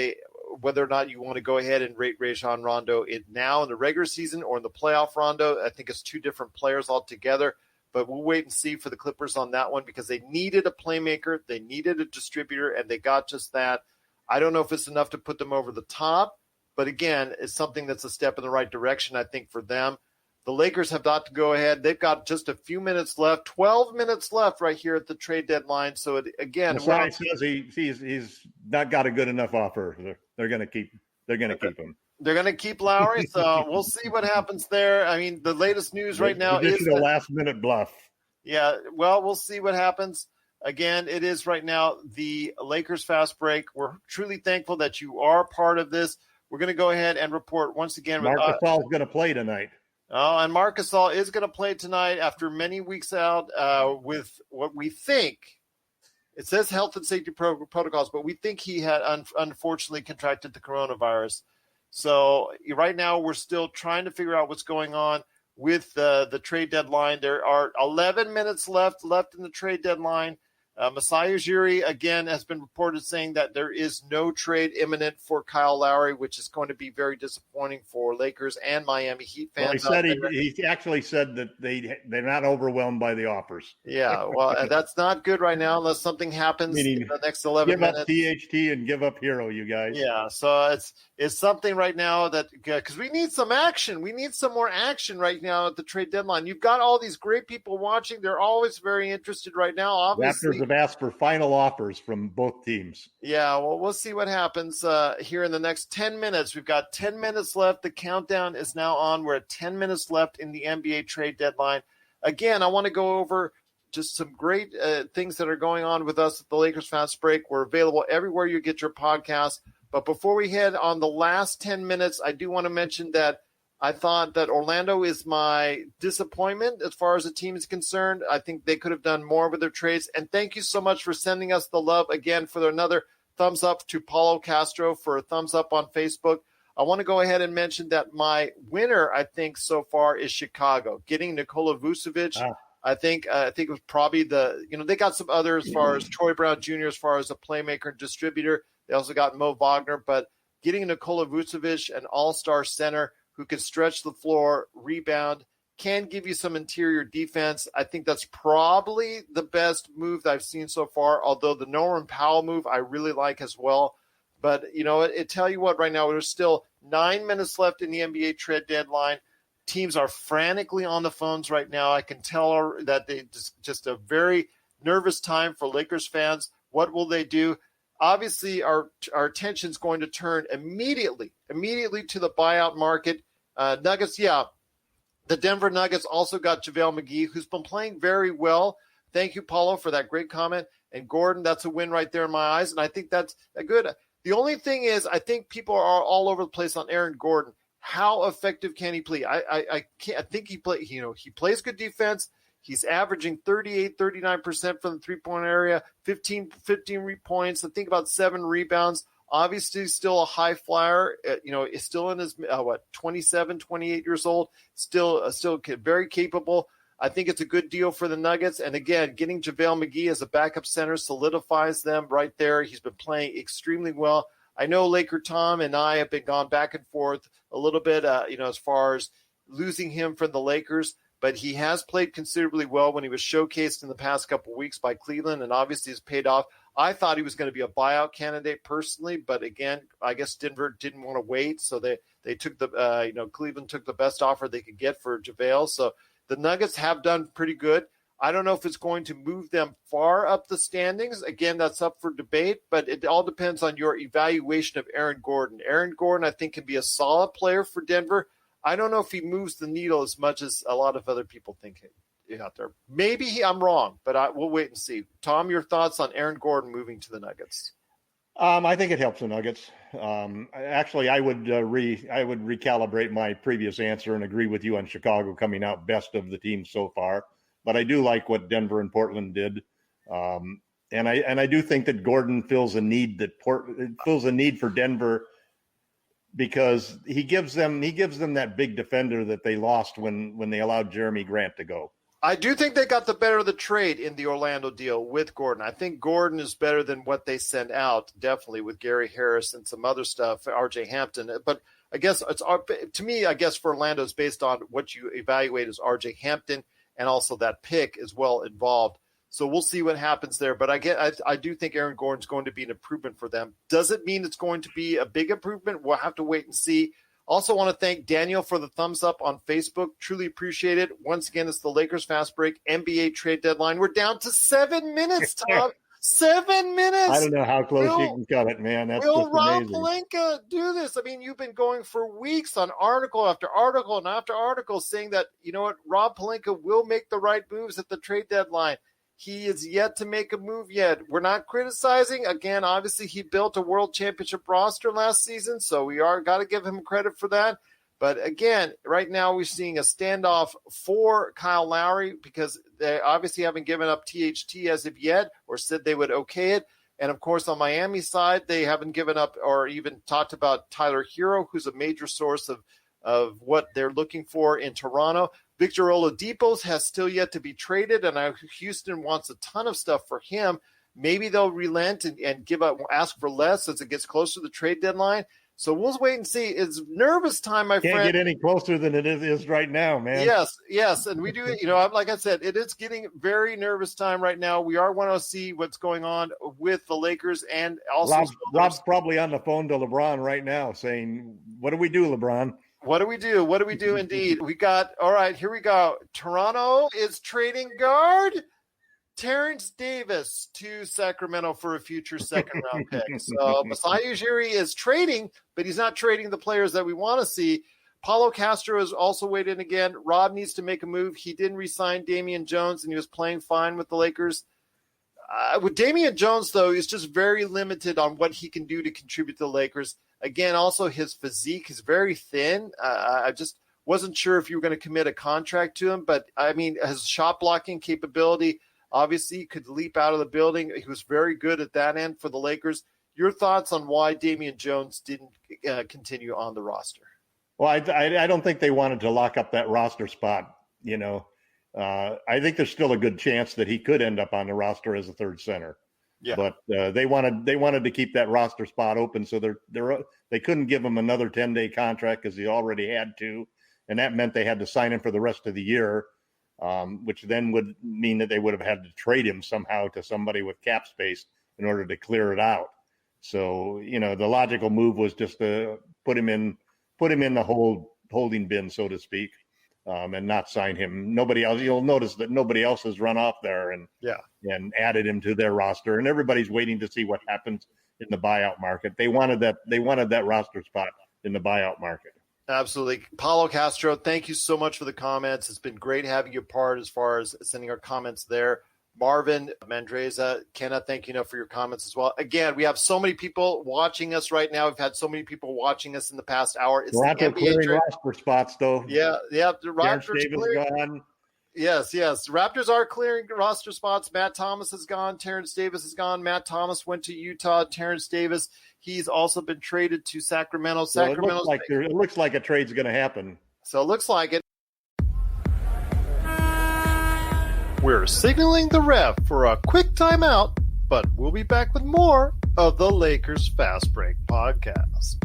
whether or not you want to go ahead and rate Rajon Rondo now in the regular season or in the playoff Rondo. I think it's two different players altogether. But we'll wait and see for the Clippers on that one because they needed a playmaker, they needed a distributor, and they got just that. I don't know if it's enough to put them over the top, but again, it's something that's a step in the right direction, I think, for them. The Lakers have got to go ahead. They've got just a few minutes left, 12 minutes left right here at the trade deadline. So, again, Masai says he's not got a good enough offer. They're going to keep him. They're going to keep Lowry, so we'll see what happens there. I mean, the latest news right now is a last-minute bluff. Yeah, well, we'll see what happens. Again, it is right now the Lakers Fast Break. We're truly thankful that you are part of this. We're going to go ahead and report once again. Marc Gasol is going to play tonight. Oh, and Marc Gasol is going to play tonight after many weeks out with what we think. It says health and safety protocols, but we think he had unfortunately contracted the coronavirus. So right now we're still trying to figure out what's going on with the trade deadline. There are 11 minutes left in the trade deadline. Masai Ujiri, again, has been reported saying that there is no trade imminent for Kyle Lowry, which is going to be very disappointing for Lakers and Miami Heat fans. Well, he actually said that they're not overwhelmed by the offers. Yeah, well, that's not good right now unless something happens in the next 11 minutes. Give up THT and give up Hero, you guys. Yeah, so it's something right now that – because we need some action. We need some more action right now at the trade deadline. You've got all these great people watching. They're always very interested right now, obviously. Raptors have asked for final offers from both teams. Yeah, well, we'll see what happens here in the next 10 minutes. We've got 10 minutes left. The countdown is now on. We're at 10 minutes left in the NBA trade deadline. Again, I want to go over just some great things that are going on with us at the Lakers Fast Break. We're available everywhere you get your podcasts. But before we head on the last 10 minutes, I do want to mention that I thought that Orlando is my disappointment as far as the team is concerned. I think they could have done more with their trades. And thank you so much for sending us the love again for another thumbs up to Paulo Castro for a thumbs up on Facebook. I want to go ahead and mention that my winner, I think, so far is Chicago. Getting Nikola Vucevic, I think it was probably they got some other as far as Troy Brown Jr. as far as a playmaker and distributor. They also got Mo Wagner, but getting Nikola Vucevic, an all-star center who can stretch the floor, rebound, can give you some interior defense. I think that's probably the best move that I've seen so far, although the Norman Powell move I really like as well. But, it tell you what, right now, there's still 9 minutes left in the NBA trade deadline. Teams are frantically on the phones right now. I can tell that they just a very nervous time for Lakers fans. What will they do? Obviously, our attention is going to turn immediately to the buyout market. Nuggets, yeah. The Denver Nuggets also got JaVale McGee, who's been playing very well. Thank you, Paulo, for that great comment. And Gordon, that's a win right there in my eyes, and I think that's a good. The only thing is, I think people are all over the place on Aaron Gordon. How effective can he play? I think he plays good defense. He's averaging 39% from the three-point area, 15 points. I think about 7 rebounds. Obviously, still a high flyer. Is still in his 27, 28 years old. Still very capable. I think it's a good deal for the Nuggets. And again, getting JaVale McGee as a backup center solidifies them right there. He's been playing extremely well. I know LakerTom and I have been gone back and forth a little bit, as far as losing him from the Lakers. But he has played considerably well when he was showcased in the past couple of weeks by Cleveland, and obviously has paid off. I thought he was going to be a buyout candidate personally, but again, I guess Denver didn't want to wait, so they took Cleveland took the best offer they could get for JaVale. So the Nuggets have done pretty good. I don't know if it's going to move them far up the standings. Again, that's up for debate, but it all depends on your evaluation of Aaron Gordon. Aaron Gordon, I think, can be a solid player for Denver. I don't know if he moves the needle as much as a lot of other people think out there. Maybe I'm wrong, but we'll wait and see. Tom, your thoughts on Aaron Gordon moving to the Nuggets? I think it helps the Nuggets. Actually, I would recalibrate my previous answer and agree with you on Chicago coming out best of the teams so far. But I do like what Denver and Portland did, and I do think that Gordon fills a need for Denver, because he gives them that big defender that they lost when they allowed Jeremy Grant to go. I do think they got the better of the trade in the Orlando deal with Gordon. I think Gordon is better than what they sent out, definitely, with Gary Harris and some other stuff, RJ Hampton. But I guess for Orlando, it's based on what you evaluate as RJ Hampton, and also that pick is well involved. So we'll see what happens there. But I do think Aaron Gordon's going to be an improvement for them. Does it mean it's going to be a big improvement? We'll have to wait and see. Also want to thank Daniel for the thumbs up on Facebook. Truly appreciate it. Once again, it's the Lakers Fast Break NBA trade deadline. We're down to 7 minutes, Tom. 7 minutes. I don't know how close you can cut it, man. That's will just Rob amazing. Pelinka do this? I mean, you've been going for weeks on article after article and after article saying that, Rob Pelinka will make the right moves at the trade deadline. He is yet to make a move yet. We're not criticizing. Again, obviously, he built a world championship roster last season, so we got to give him credit for that. But again, right now we're seeing a standoff for Kyle Lowry, because they obviously haven't given up THT as of yet, or said they would okay it. And of course, on Miami side, they haven't given up or even talked about Tyler Hero, who's a major source of what they're looking for in Toronto. Victor Oladipo has still yet to be traded, and Houston wants a ton of stuff for him. Maybe they'll relent and ask for less as it gets closer to the trade deadline. So we'll wait and see. It's nervous time, my friend. Can't get any closer than it is right now, man. Yes, and we do. Like I said, it is getting very nervous time right now. We want to see what's going on with the Lakers, and also Rob's probably on the phone to LeBron right now, saying, "What do we do, LeBron? What do we do? What do we do?" Indeed, we got. All right, here we go. Toronto is trading guard Terence Davis to Sacramento for a future second-round pick. So Masai Ujiri is trading, but he's not trading the players that we want to see. Paulo Castro is also weighed in again. Rob needs to make a move. He didn't re-sign Damian Jones, and he was playing fine with the Lakers. With Damian Jones, though, he's just very limited on what he can do to contribute to the Lakers. Again, also his physique is very thin. I just wasn't sure if you were going to commit a contract to him, but, I mean, his shot blocking capability – obviously, he could leap out of the building. He was very good at that end for the Lakers. Your thoughts on why Damian Jones didn't continue on the roster? Well, I don't think they wanted to lock up that roster spot. I think there's still a good chance that he could end up on the roster as a third center. Yeah. But they wanted to keep that roster spot open, so they couldn't give him another 10-day contract because he already had to, and that meant they had to sign him for the rest of the year, which then would mean that they would have had to trade him somehow to somebody with cap space in order to clear it out. So the logical move was just to put him in the holding bin, so to speak. And not sign him. Nobody else. You'll notice that nobody else has run off there and added him to their roster. And everybody's waiting to see what happens in the buyout market. They wanted that roster spot in the buyout market. Absolutely. Paulo Castro, thank you so much for the comments. It's been great having you part as far as sending our comments there. Marvin Mandreza, Kenna, thank you for your comments as well. Again, we have so many people watching us right now. We've had so many people watching us in the past hour. It's Toronto clearing roster spots, though. Yeah. The Raptors gone. Yes. Raptors are clearing roster spots. Matt Thomas is gone. Terence Davis is gone. Matt Thomas went to Utah. Terence Davis, he's also been traded to Sacramento. It looks like a trade's going to happen. So it looks like it. We're signaling the ref for a quick timeout, but we'll be back with more of the Lakers Fast Break podcast.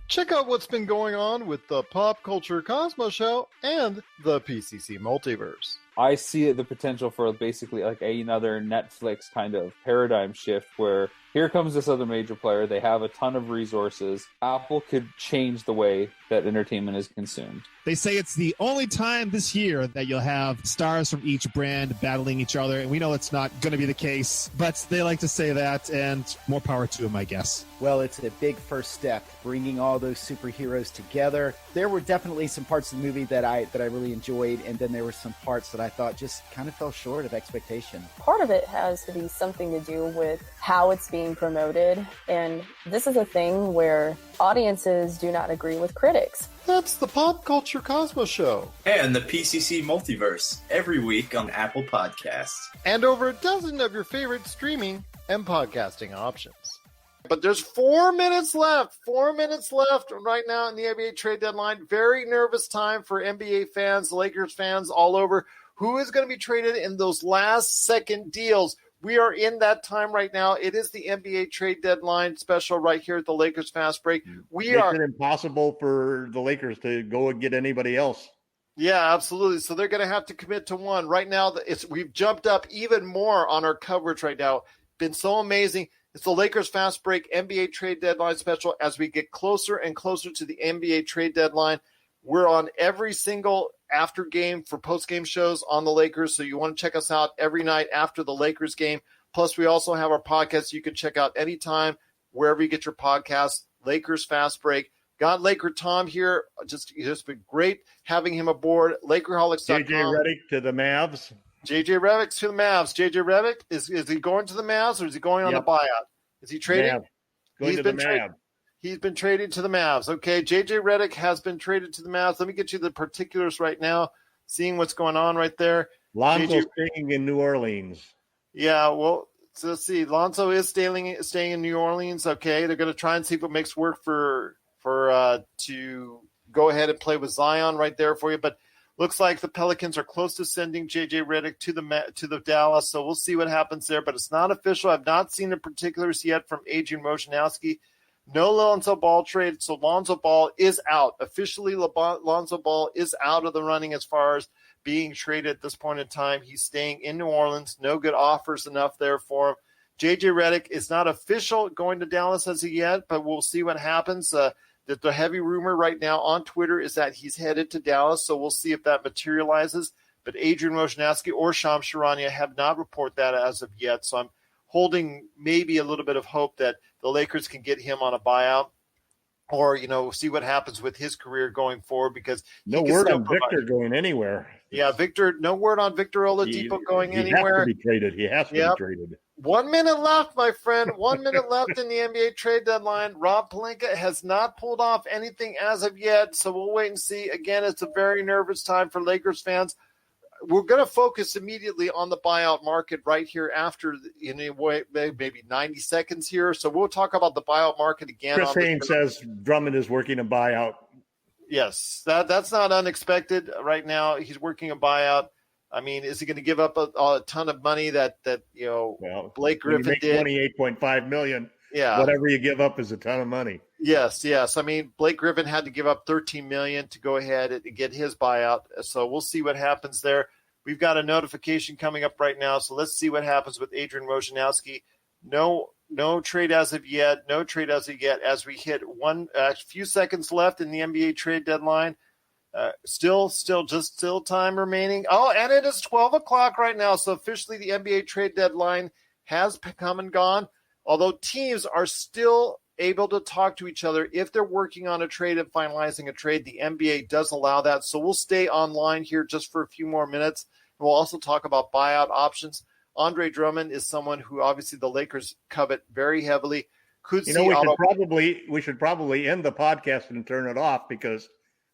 Check out what's been going on with the Pop Culture Cosmos Show and the PCC Multiverse. I see the potential for basically like another Netflix kind of paradigm shift where here comes this other major player. They have a ton of resources. Apple could change the way that entertainment is consumed. They say it's the only time this year that you'll have stars from each brand battling each other, and we know it's not going to be the case, but they like to say that, and more power to them, I guess. Well, it's a big first step, bringing all those superheroes together. There were definitely some parts of the movie that I really enjoyed, and then there were some parts that I thought just kind of fell short of expectation. Part of it has to be something to do with how it's being promoted, and this is a thing where audiences do not agree with critics. That's the Pop Culture Cosmos Show. And the PCC Multiverse, every week on Apple Podcasts. And over a dozen of your favorite streaming and podcasting options. But there's 4 minutes left. 4 minutes left right now in the NBA trade deadline. Very nervous time for NBA fans, Lakers fans all over. Who is going to be traded in those last second deals? We are in that time right now. It is the NBA trade deadline special right here at the Lakers Fast Break. Makes it impossible for the Lakers to go and get anybody else. Yeah, absolutely. So they're going to have to commit to one. Right now, we've jumped up even more on our coverage right now. Been so amazing. It's the Lakers Fast Break NBA trade deadline special. As we get closer and closer to the NBA trade deadline, we're on every single after game for post-game shows on the Lakers. So you want to check us out every night after the Lakers game. Plus, we also have our podcast you can check out anytime, wherever you get your podcast, Lakers Fast Break. Got LakerTom here. Just been great having him aboard. Lakerholics.com. JJ Redick to the Mavs. JJ Redick to the Mavs. JJ Redick, is he going to the Mavs or is he going on the buyout? Is he trading? Going to the Mavs. He's been traded to the Mavs. Okay, J.J. Redick has been traded to the Mavs. Let me get you the particulars right now, seeing what's going on right there. Lonzo staying in New Orleans. Yeah, well, so let's see. Lonzo is staying in New Orleans. Okay, they're going to try and see what makes work for to go ahead and play with Zion right there for you. But looks like the Pelicans are close to sending J.J. Redick to the Dallas. So we'll see what happens there. But it's not official. I've not seen the particulars yet from Adrian Wojnarowski. No Lonzo Ball trade, so Lonzo Ball is out. Officially, Lonzo Ball is out of the running as far as being traded at this point in time. He's staying in New Orleans. No good offers enough there for him. J.J. Redick is not official going to Dallas as of yet, but we'll see what happens. The heavy rumor right now on Twitter is that he's headed to Dallas, so we'll see if that materializes. But Adrian Wojnarowski or Shams Charania have not reported that as of yet, so I'm holding maybe a little bit of hope that the Lakers can get him on a buyout or, see what happens with his career going forward because no word on Victor going anywhere. Yeah, no word on Victor Oladipo going anywhere. He has to be traded. He has to be traded. 1 minute left, my friend. 1 minute left in the NBA trade deadline. Rob Pelinka has not pulled off anything as of yet, so we'll wait and see. Again, it's a very nervous time for Lakers fans. We're going to focus immediately on the buyout market right here after, maybe 90 seconds here. So we'll talk about the buyout market again. Chris Haynes says Drummond is working a buyout. Yes, that's not unexpected right now. He's working a buyout. I mean, is he going to give up a ton of money that Blake Griffin did? $28.5 million. Yeah. Whatever you give up is a ton of money. Yes. I mean, Blake Griffin had to give up $13 million to go ahead and get his buyout. So we'll see what happens there. We've got a notification coming up right now, so let's see what happens with Adrian Wojnarowski. No trade as of yet. No trade as of yet. As we hit a few seconds left in the NBA trade deadline. Still time remaining. Oh, and it is 12 o'clock right now. So officially the NBA trade deadline has come and gone. Although teams are still able to talk to each other if they're working on a trade and finalizing a trade, the NBA does allow that. So we'll stay online here just for a few more minutes. We'll also talk about buyout options. Andre Drummond is someone who obviously the Lakers covet very heavily. We should probably end the podcast and turn it off, because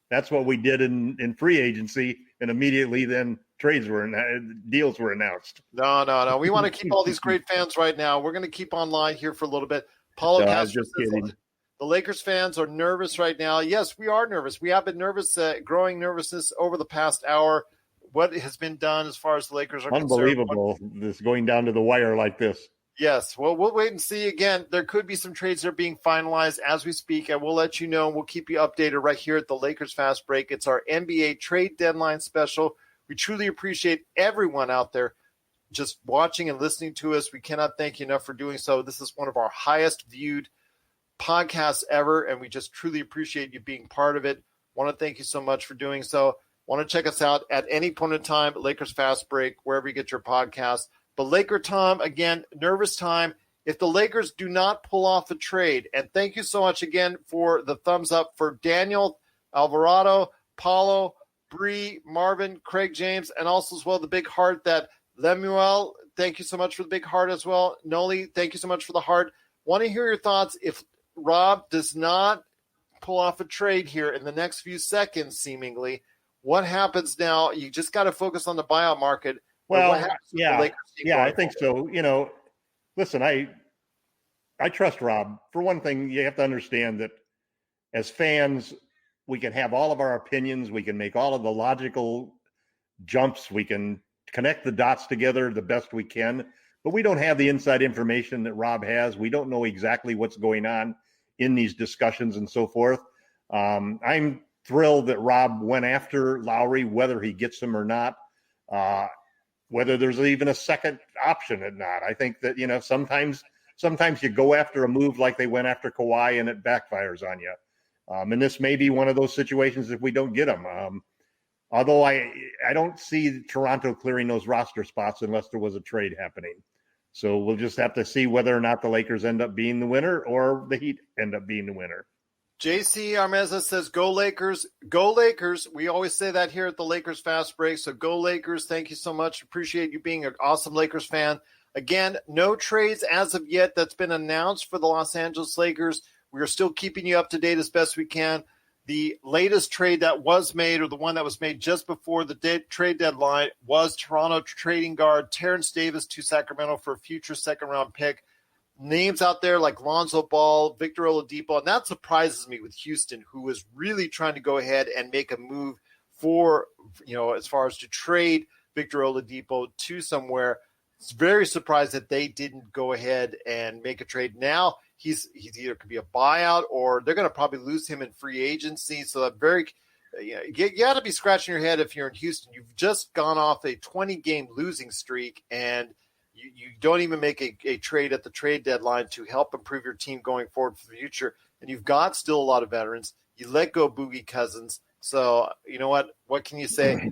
that's what we did in free agency, and immediately then deals were announced. No. We want to keep all these great fans right now. We're going to keep online here for a little bit. Paulo Castro says the Lakers fans are nervous right now. Yes, we are nervous. We have been nervous, growing nervousness over the past hour. What has been done as far as the Lakers are unbelievable. concerned. This going down to the wire like this. Yes. Well, we'll wait and see. Again, there could be some trades that are being finalized as we speak, and we'll let you know, and we'll keep you updated right here at the Lakers Fast Break. It's our NBA trade deadline special. We truly appreciate everyone out there just watching and listening to us. We cannot thank you enough for doing so. This is one of our highest viewed podcasts ever, and we just truly appreciate you being part of it. Want to thank you so much for doing so. Want to check us out at any point in time at Lakers Fast Break, wherever you get your podcast. But LakerTom, again, nervous time. If the Lakers do not pull off a trade, and thank you so much again for the thumbs up for Daniel, Alvarado, Paulo, Bree, Marvin, Craig James, and also as well the big heart that Lemuel, thank you so much for the big heart as well. Noli, thank you so much for the heart. Want to hear your thoughts. If Rob does not pull off a trade here in the next few seconds, seemingly, what happens now? You just got to focus on the buyout market. Well, I think so. Listen, I trust Rob. For one thing, you have to understand that as fans, we can have all of our opinions. We can make all of the logical jumps. We can connect the dots together the best we can. But we don't have the inside information that Rob has. We don't know exactly what's going on in these discussions and so forth. I'm thrilled that Rob went after Lowry, whether he gets him or not, whether there's even a second option or not. I think that, sometimes you go after a move like they went after Kawhi and it backfires on you. And this may be one of those situations if we don't get him. Although I don't see Toronto clearing those roster spots unless there was a trade happening. So we'll just have to see whether or not the Lakers end up being the winner or the Heat end up being the winner. JC Armeza says, go Lakers, go Lakers. We always say that here at the Lakers Fast Break. So go Lakers. Thank you so much. Appreciate you being an awesome Lakers fan. Again, no trades as of yet that's been announced for the Los Angeles Lakers. We are still keeping you up to date as best we can. The latest trade that was made, or the one that was made just before the trade deadline, was Toronto trading guard Terence Davis to Sacramento for a future second-round pick. Names out there like Lonzo Ball, Victor Oladipo, and that surprises me with Houston, who was really trying to go ahead and make a move for, as far as to trade Victor Oladipo to somewhere. It's very surprised that they didn't go ahead and make a trade. Now he's either could be a buyout or they're going to probably lose him in free agency. So that you got to be scratching your head if you're in Houston. You've just gone off a 20-game losing streak, and you don't even make a trade at the trade deadline to help improve your team going forward for the future. And you've got still a lot of veterans. You let go Boogie Cousins. So you know what? What can you say?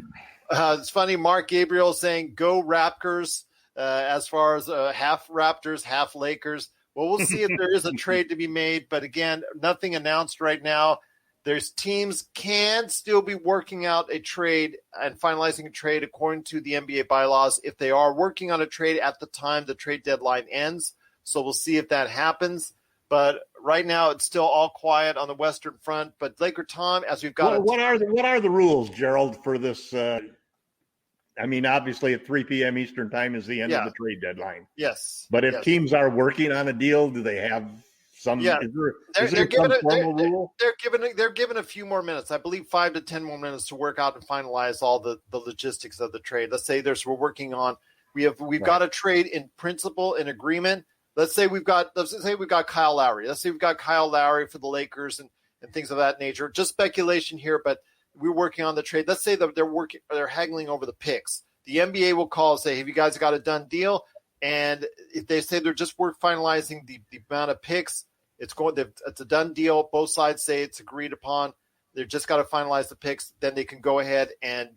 It's funny. Mark Gabriel saying, go Raptors, as far as half Raptors, half Lakers. Well, we'll see if there is a trade to be made. But again, nothing announced right now. There's teams can still be working out a trade and finalizing a trade according to the NBA bylaws if they are working on a trade at the time the trade deadline ends. So we'll see if that happens. But right now it's still all quiet on the Western Front. But LakerTom, as we've got what are the rules, Gerald, for this? Obviously at 3 p.m. Eastern time is the end of the trade deadline. Yes. But if teams are working on a deal, do they have some? Yeah. Is there some formal rule? They're given a few more minutes. I believe 5 to 10 more minutes to work out and finalize all the logistics of the trade. Let's say we're working on. We've got a trade in principle, in agreement. Let's say we've got Kyle Lowry. Let's say we've got Kyle Lowry for the Lakers and things of that nature. Just speculation here, but we're working on the trade. Let's say that they're haggling over the picks. The NBA will call and say, "Have you guys got a done deal?" And if they say they're just finalizing the amount of picks, it's a done deal. Both sides say it's agreed upon. They've just got to finalize the picks. Then they can go ahead and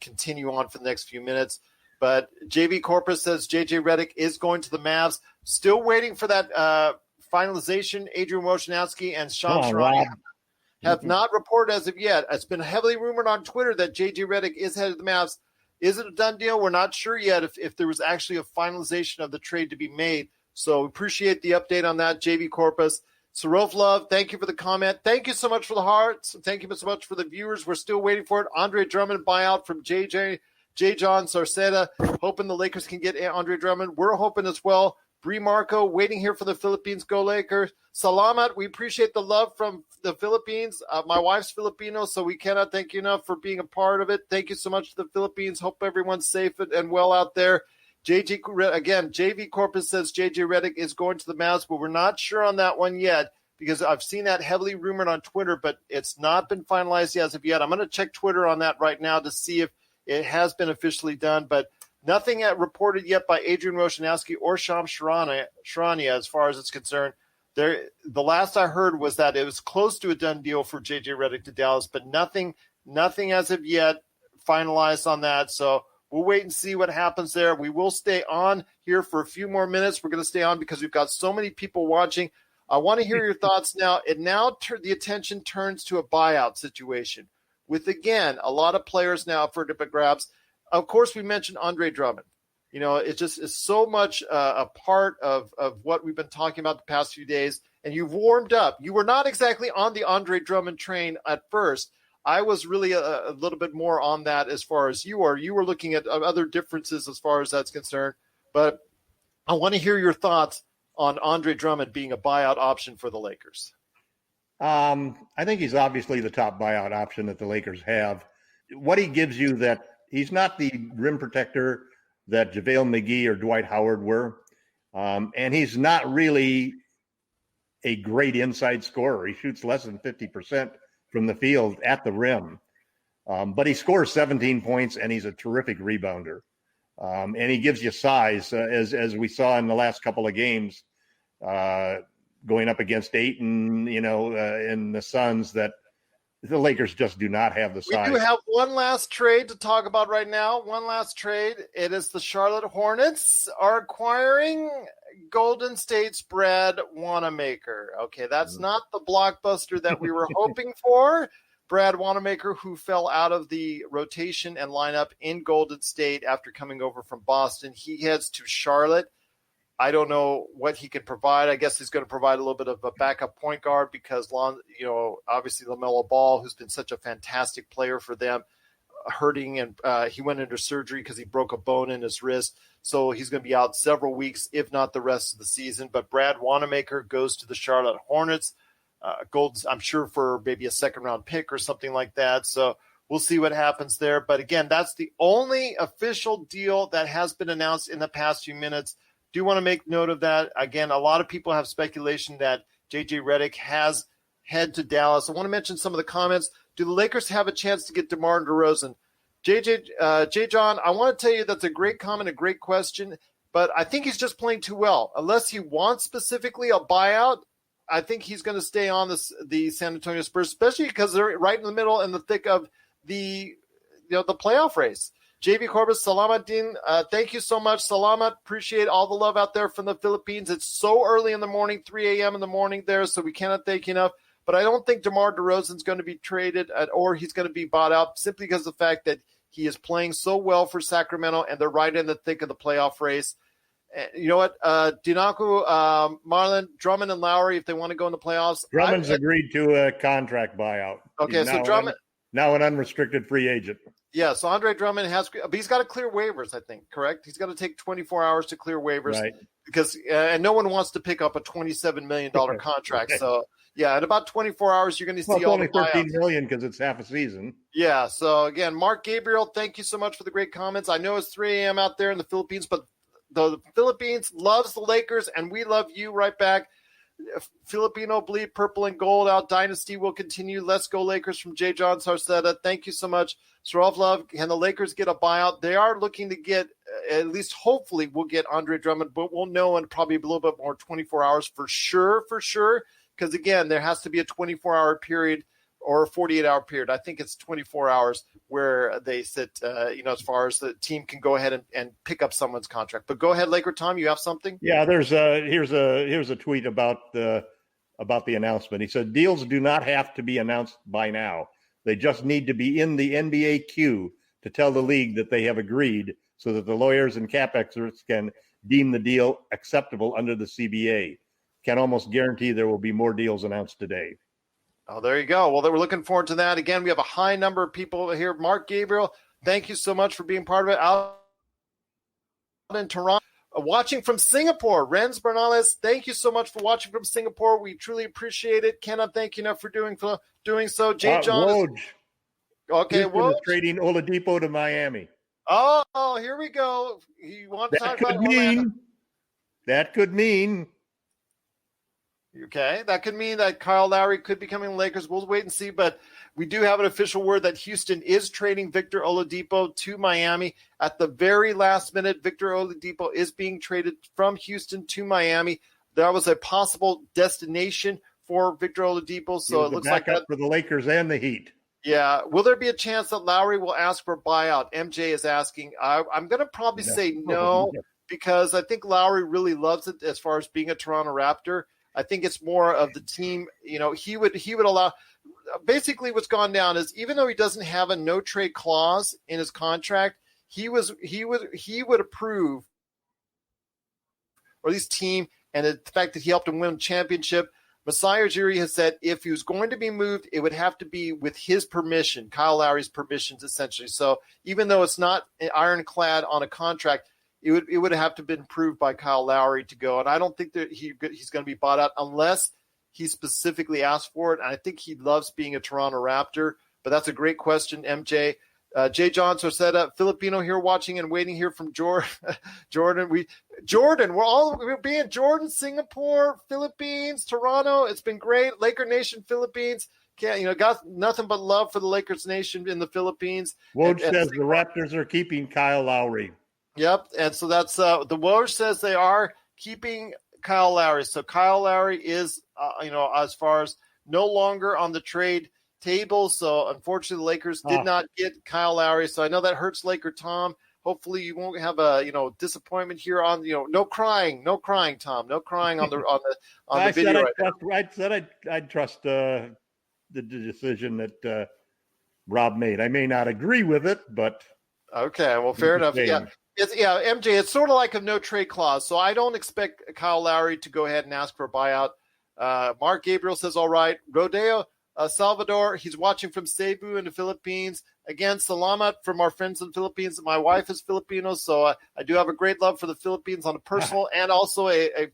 continue on for the next few minutes. But JV Corpus says JJ Redick is going to the Mavs. Still waiting for that finalization. Adrian Wojnarowski and Sean Sharani have not reported as of yet. It's been heavily rumored on Twitter that JJ Redick is headed to the Mavs. Is it a done deal? We're not sure yet if there was actually a finalization of the trade to be made. So appreciate the update on that, JV Corpus. Sarof Love, thank you for the comment. Thank you so much for the hearts. Thank you so much for the viewers. We're still waiting for it. Andre Drummond buyout from J. John Sarceda. Hoping the Lakers can get Andre Drummond. We're hoping as well. Bree Marco, waiting here for the Philippines. Go Lakers. Salamat, we appreciate the love from the Philippines. My wife's Filipino, so we cannot thank you enough for being a part of it. Thank you so much to the Philippines. Hope everyone's safe and well out there. JV Corpus says JJ Redick is going to the Mavs, but we're not sure on that one yet because I've seen that heavily rumored on Twitter, but it's not been finalized as of yet. I'm going to check Twitter on that right now to see if it has been officially done, but nothing reported yet by Adrian Wojnarowski or Shams Charania as far as it's concerned. The last I heard was that it was close to a done deal for JJ Redick to Dallas, but nothing as of yet finalized on that. So we'll wait and see what happens there. We will stay on here for a few more minutes. We're going to stay on because we've got so many people watching. I want to hear your thoughts now. The attention turns to a buyout situation with, again, a lot of players now for different grabs. Of course, we mentioned Andre Drummond. You know, it just is so much a part of what we've been talking about the past few days. And you've warmed up. You were not exactly on the Andre Drummond train at first. I was really a little bit more on that as far as you are. You were looking at other differences as far as that's concerned. But I want to hear your thoughts on Andre Drummond being a buyout option for the Lakers. I think he's obviously the top buyout option that the Lakers have. What he gives you that he's not the rim protector that JaVale McGee or Dwight Howard were. And he's not really a great inside scorer. He shoots less than 50% from the field at the rim. But he scores 17 points, and he's a terrific rebounder. And he gives you size, as we saw in the last couple of games, going up against Ayton, in the Suns, that the Lakers just do not have the size. We do have one last trade to talk about right now. One last trade. It is the Charlotte Hornets are acquiring Golden State's Brad Wanamaker. Okay, that's not the blockbuster that we were hoping for. Brad Wanamaker, who fell out of the rotation and lineup in Golden State after coming over from Boston. He heads to Charlotte. I don't know what he can provide. I guess he's going to provide a little bit of a backup point guard because, obviously LaMelo Ball, who's been such a fantastic player for them, hurting, and he went into surgery because he broke a bone in his wrist. So he's going to be out several weeks, if not the rest of the season. But Brad Wanamaker goes to the Charlotte Hornets. I'm sure for maybe a second-round pick or something like that. So we'll see what happens there. But again, that's the only official deal that has been announced in the past few minutes. Do want to make note of that. Again, a lot of people have speculation that JJ Redick has head to Dallas. I want to mention some of the comments. Do the Lakers have a chance to get DeMar DeRozan? J. John, I want to tell you that's a great comment, a great question, but I think he's just playing too well. Unless he wants specifically a buyout, I think he's going to stay on the San Antonio Spurs, especially because they're right in the middle in the thick of the playoff race. JV Corbis, Salamat Din, thank you so much. Salamat, appreciate all the love out there from the Philippines. It's so early in the morning, 3 a.m. in the morning there, so we cannot thank you enough. But I don't think DeMar DeRozan's going to be traded or he's going to be bought out simply because of the fact that he is playing so well for Sacramento and they're right in the thick of the playoff race. You know what? Dinaku, Marlon, Drummond, and Lowry, if they want to go in the playoffs. Drummond's agreed to a contract buyout. Okay, so Drummond. Now an unrestricted free agent. Yeah, so Andre Drummond but he's got to clear waivers, I think, correct? He's got to take 24 hours to clear waivers, Right. Because and no one wants to pick up a $27 million contract. Right. So, yeah, in about 24 hours, you're going to see Well, all it's the only $13 buyouts. million because it's half a season. Yeah, so again, Mark Gabriel, thank you so much for the great comments. I know it's 3 a.m. out there in the Philippines, but the Philippines loves the Lakers, and we love you right back. Filipino bleed purple and gold out. Dynasty will continue. Let's go Lakers from J. John Sarceta. Thank you so much. Srov Love, can the Lakers get a buyout? They are looking to get, at least hopefully we'll get Andre Drummond, but we'll know in probably a little bit more 24 hours for sure. Because again, there has to be a 24-hour period or a 48-hour period. I think it's 24 hours where they sit, as far as the team can go ahead and pick up someone's contract. But go ahead, LakerTom, you have something? Yeah, here's a tweet about the announcement. He said, deals do not have to be announced by now. They just need to be in the NBA queue to tell the league that they have agreed so that the lawyers and cap experts can deem the deal acceptable under the CBA. Can almost guarantee there will be more deals announced today. Oh, there you go. Well, we're looking forward to that. Again, we have a high number of people here. Mark Gabriel, thank you so much for being part of it. Out in Toronto, watching from Singapore, Renz Bernales, thank you so much for watching from Singapore. We truly appreciate it. Cannot thank you enough for doing so. Jay John. Woj. Okay, Houston is trading Oladipo to Miami. Oh, here we go. You want to talk about Orlando? That could mean. Okay, that could mean that Kyle Lowry could be coming to the Lakers. We'll wait and see, but we do have an official word that Houston is trading Victor Oladipo to Miami. At the very last minute, Victor Oladipo is being traded from Houston to Miami. That was a possible destination for Victor Oladipo, so it looks like that for the Lakers and the Heat. Yeah. Will there be a chance that Lowry will ask for a buyout? MJ is asking. I'm going to probably say no, because I think Lowry really loves it as far as being a Toronto Raptor. I think it's more of the team. He would allow. Basically, what's gone down is even though he doesn't have a no trade clause in his contract, he would approve, or at least team, and the fact that he helped him win a championship. Masai Ujiri has said if he was going to be moved, it would have to be with his permission, Kyle Lowry's permissions, essentially. So even though it's not ironclad on a contract, it would have to have been approved by Kyle Lowry to go. And I don't think that he's going to be bought out unless he specifically asked for it. And I think he loves being a Toronto Raptor. But that's a great question, MJ. Jay John Sarceta, Filipino here watching and waiting here from Jordan. We're being Jordan, Singapore, Philippines, Toronto. It's been great. Laker Nation, Philippines. Got nothing but love for the Lakers Nation in the Philippines. Woj says the Raptors are keeping Kyle Lowry. Yep, and so that's the Woj says they are keeping Kyle Lowry. So Kyle Lowry is, as far as no longer on the trade table. So unfortunately, the Lakers did not get Kyle Lowry. So I know that hurts LakerTom. Hopefully, you won't have a disappointment here on no crying, Tom, no crying on the video. I said I'd trust the decision that Rob made. I may not agree with it, but okay, well, fair enough. Yeah. MJ, it's sort of like a no trade clause. So I don't expect Kyle Lowry to go ahead and ask for a buyout. Mark Gabriel says, all right. Rodeo Salvador, he's watching from Cebu in the Philippines. Again, salamat from our friends in the Philippines. My wife is Filipino, so I do have a great love for the Philippines on a personal and also a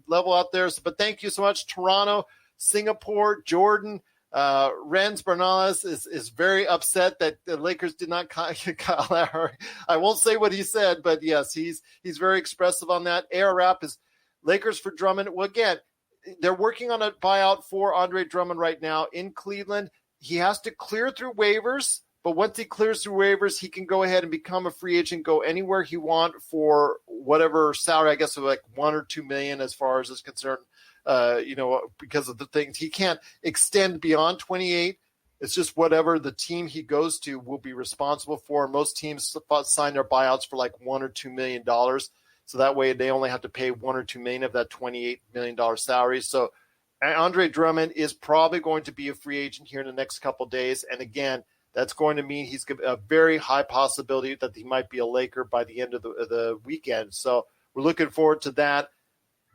level out there. So, but thank you so much, Toronto, Singapore, Jordan. Renz Bernales is very upset that the Lakers did not Kyle Lowry. I won't say what he said, but yes, he's very expressive on that. Air Rap is Lakers for Drummond. Well, again, they're working on a buyout for Andre Drummond right now in Cleveland. He has to clear through waivers, but once he clears through waivers, he can go ahead and become a free agent, go anywhere he wants for whatever salary, I guess of like $1 or $2 million as far as is concerned. Because of the things he can't extend beyond 28. It's just whatever the team he goes to will be responsible for. Most teams sign their buyouts for like $1 or $2 million. So that way they only have to pay $1 or $2 million of that $28 million salary. So Andre Drummond is probably going to be a free agent here in the next couple of days. And again, that's going to mean he's a very high possibility that he might be a Laker by the end of the weekend. So we're looking forward to that.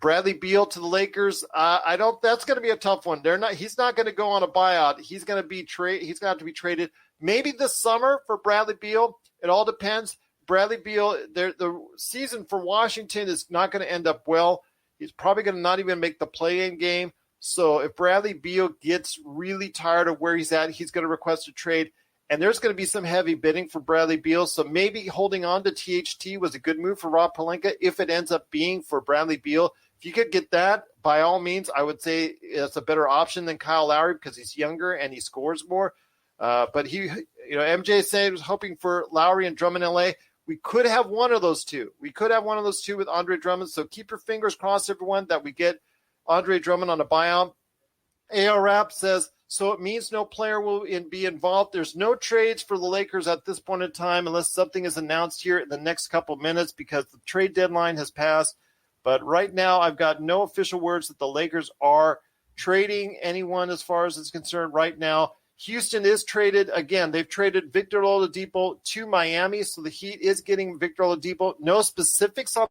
Bradley Beal to the Lakers. That's going to be a tough one. He's not going to go on a buyout. He's going to be He's going to have to be traded. Maybe this summer for Bradley Beal. It all depends. Bradley Beal, the season for Washington is not going to end up well. He's probably going to not even make the play-in game. So if Bradley Beal gets really tired of where he's at, he's going to request a trade. And there's going to be some heavy bidding for Bradley Beal. So maybe holding on to THT was a good move for Rob Pelinka if it ends up being for Bradley Beal. If you could get that, by all means, I would say it's a better option than Kyle Lowry because he's younger and he scores more. But MJ said he was hoping for Lowry and Drummond in LA. We could have one of those two. We could have one of those two with Andre Drummond. So keep your fingers crossed, everyone, that we get Andre Drummond on a buyout. AR Rap says, so it means no player will be involved. There's no trades for the Lakers at this point in time unless something is announced here in the next couple minutes because the trade deadline has passed. But right now, I've got no official words that the Lakers are trading anyone as far as it's concerned right now. Houston is traded. Again, they've traded Victor Oladipo to Miami, so the Heat is getting Victor Oladipo. No specifics on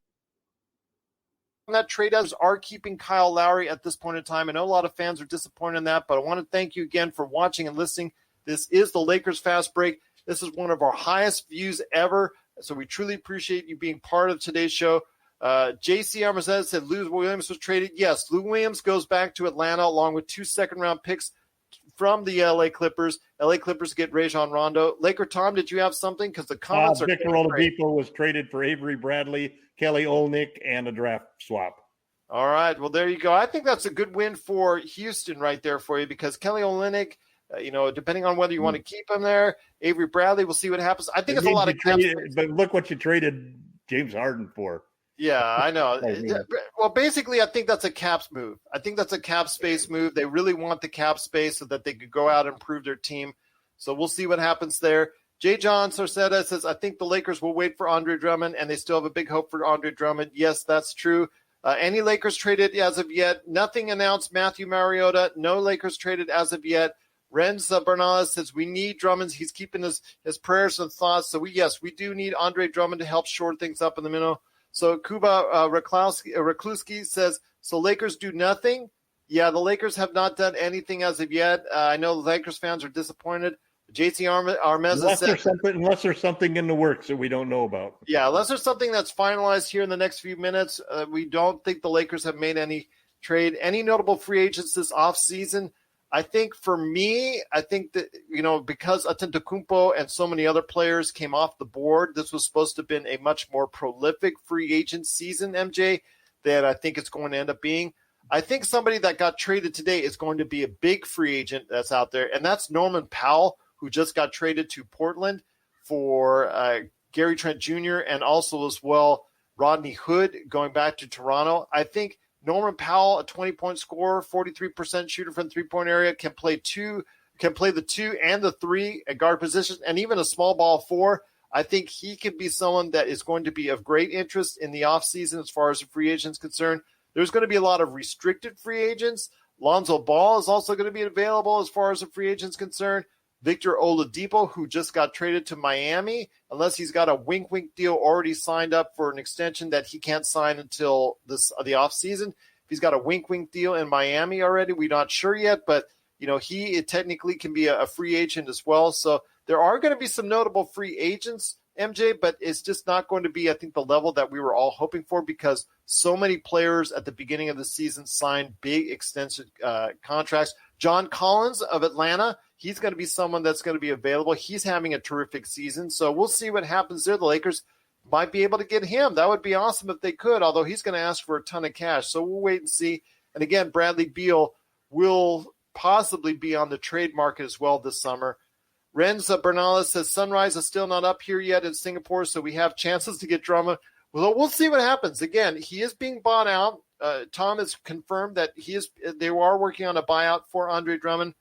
that trade as are keeping Kyle Lowry at this point in time. I know a lot of fans are disappointed in that, but I want to thank you again for watching and listening. This is the Lakers Fast Break. This is one of our highest views ever, so we truly appreciate you being part of today's show. JC Armazet said Lou Williams was traded. Yes, Lou Williams goes back to Atlanta along with 2 second-round picks from the LA Clippers. LA Clippers get Rajon Rondo. Laker Tom, did you have something? Because the comments are Victor Oladipo was traded for Avery Bradley, Kelly Olynyk, and a draft swap. All right. Well, there you go. I think that's a good win for Houston right there for you because Kelly Olynyk, depending on whether you want to keep him there, Avery Bradley, we'll see what happens. I think it's a lot of cap space. But look what you traded James Harden for. Yeah, I know. Well, basically, I think that's a cap move. I think that's a cap space move. They really want the cap space so that they could go out and improve their team. So we'll see what happens there. J. John Sorcetta says, I think the Lakers will wait for Andre Drummond, and they still have a big hope for Andre Drummond. Yes, that's true. Any Lakers traded as of yet? Nothing announced. Matthew Mariota, no Lakers traded as of yet. Renz Bernales says, we need Drummond. He's keeping his prayers and thoughts. So, we do need Andre Drummond to help shore things up in the middle. So Kuba Rakluski says, so Lakers do nothing? Yeah, the Lakers have not done anything as of yet. I know the Lakers fans are disappointed. JC Armeza said, unless there's something in the works that we don't know about. Yeah, unless there's something that's finalized here in the next few minutes, we don't think the Lakers have made any trade. Any notable free agents this offseason? I think for me, that, because Antetokounmpo and so many other players came off the board, this was supposed to have been a much more prolific free agent season, MJ, than I think it's going to end up being. I think somebody that got traded today is going to be a big free agent that's out there, and that's Norman Powell, who just got traded to Portland for Gary Trent Jr. and also as well Rodney Hood going back to Toronto. I think Norman Powell, a 20-point scorer, 43% shooter from the three-point area, can play the 2 and the 3 at guard positions, and even a small ball 4. I think he could be someone that is going to be of great interest in the offseason as far as the free agents concerned. There's going to be a lot of restricted free agents. Lonzo Ball is also going to be available as far as the free agents concerned. Victor Oladipo, who just got traded to Miami, unless he's got a wink-wink deal already signed up for an extension that he can't sign until the offseason. If he's got a wink-wink deal in Miami already, we're not sure yet, but he technically can be a free agent as well. So there are going to be some notable free agents, MJ, but it's just not going to be, I think, the level that we were all hoping for because so many players at the beginning of the season signed big extensive contracts. John Collins of Atlanta, he's going to be someone that's going to be available. He's having a terrific season, so we'll see what happens there. The Lakers might be able to get him. That would be awesome if they could, although he's going to ask for a ton of cash. So we'll wait and see. And again, Bradley Beal will possibly be on the trade market as well this summer. Renz Bernales says Sunrise is still not up here yet in Singapore, so we have chances to get Drummond. Well, we'll see what happens. Again, he is being bought out. Tom has confirmed that they are working on a buyout for Andre Drummond.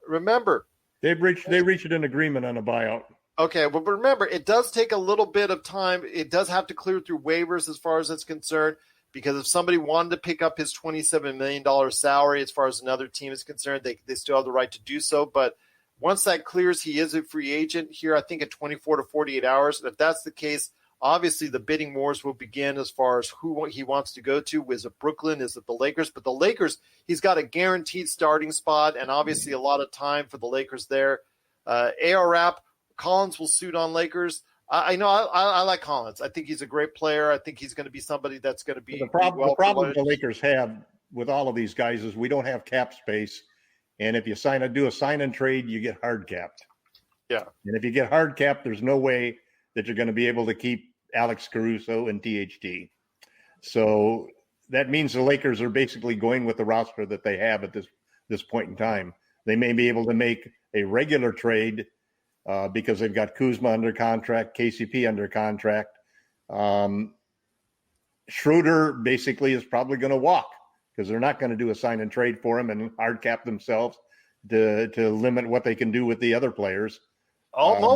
Remember, they reached an agreement on a buyout. Okay, but remember, it does take a little bit of time. It does have to clear through waivers as far as it's concerned, because if somebody wanted to pick up his $27 million salary as far as another team is concerned, they still have the right to do so. But once that clears, he is a free agent here, I think, in 24 to 48 hours. And if that's the case, obviously the bidding wars will begin as far as who he wants to go to. Is it Brooklyn? Is it the Lakers? But the Lakers, he's got a guaranteed starting spot and obviously a lot of time for the Lakers there. AR Rap, Collins will suit on Lakers. I know I like Collins. I think he's a great player. I think he's going to be somebody that's going to be the problem the Lakers have with all of these guys is we don't have cap space. And if you do a sign and trade, you get hard capped. Yeah. And if you get hard capped, there's no way that you're going to be able to keep Alex Caruso and THT. So that means the Lakers are basically going with the roster that they have at this point in time. They may be able to make a regular trade because they've got Kuzma under contract, KCP under contract. Schroeder basically is probably going to walk because they're not going to do a sign and trade for him and hard cap themselves to limit what they can do with the other players. Mo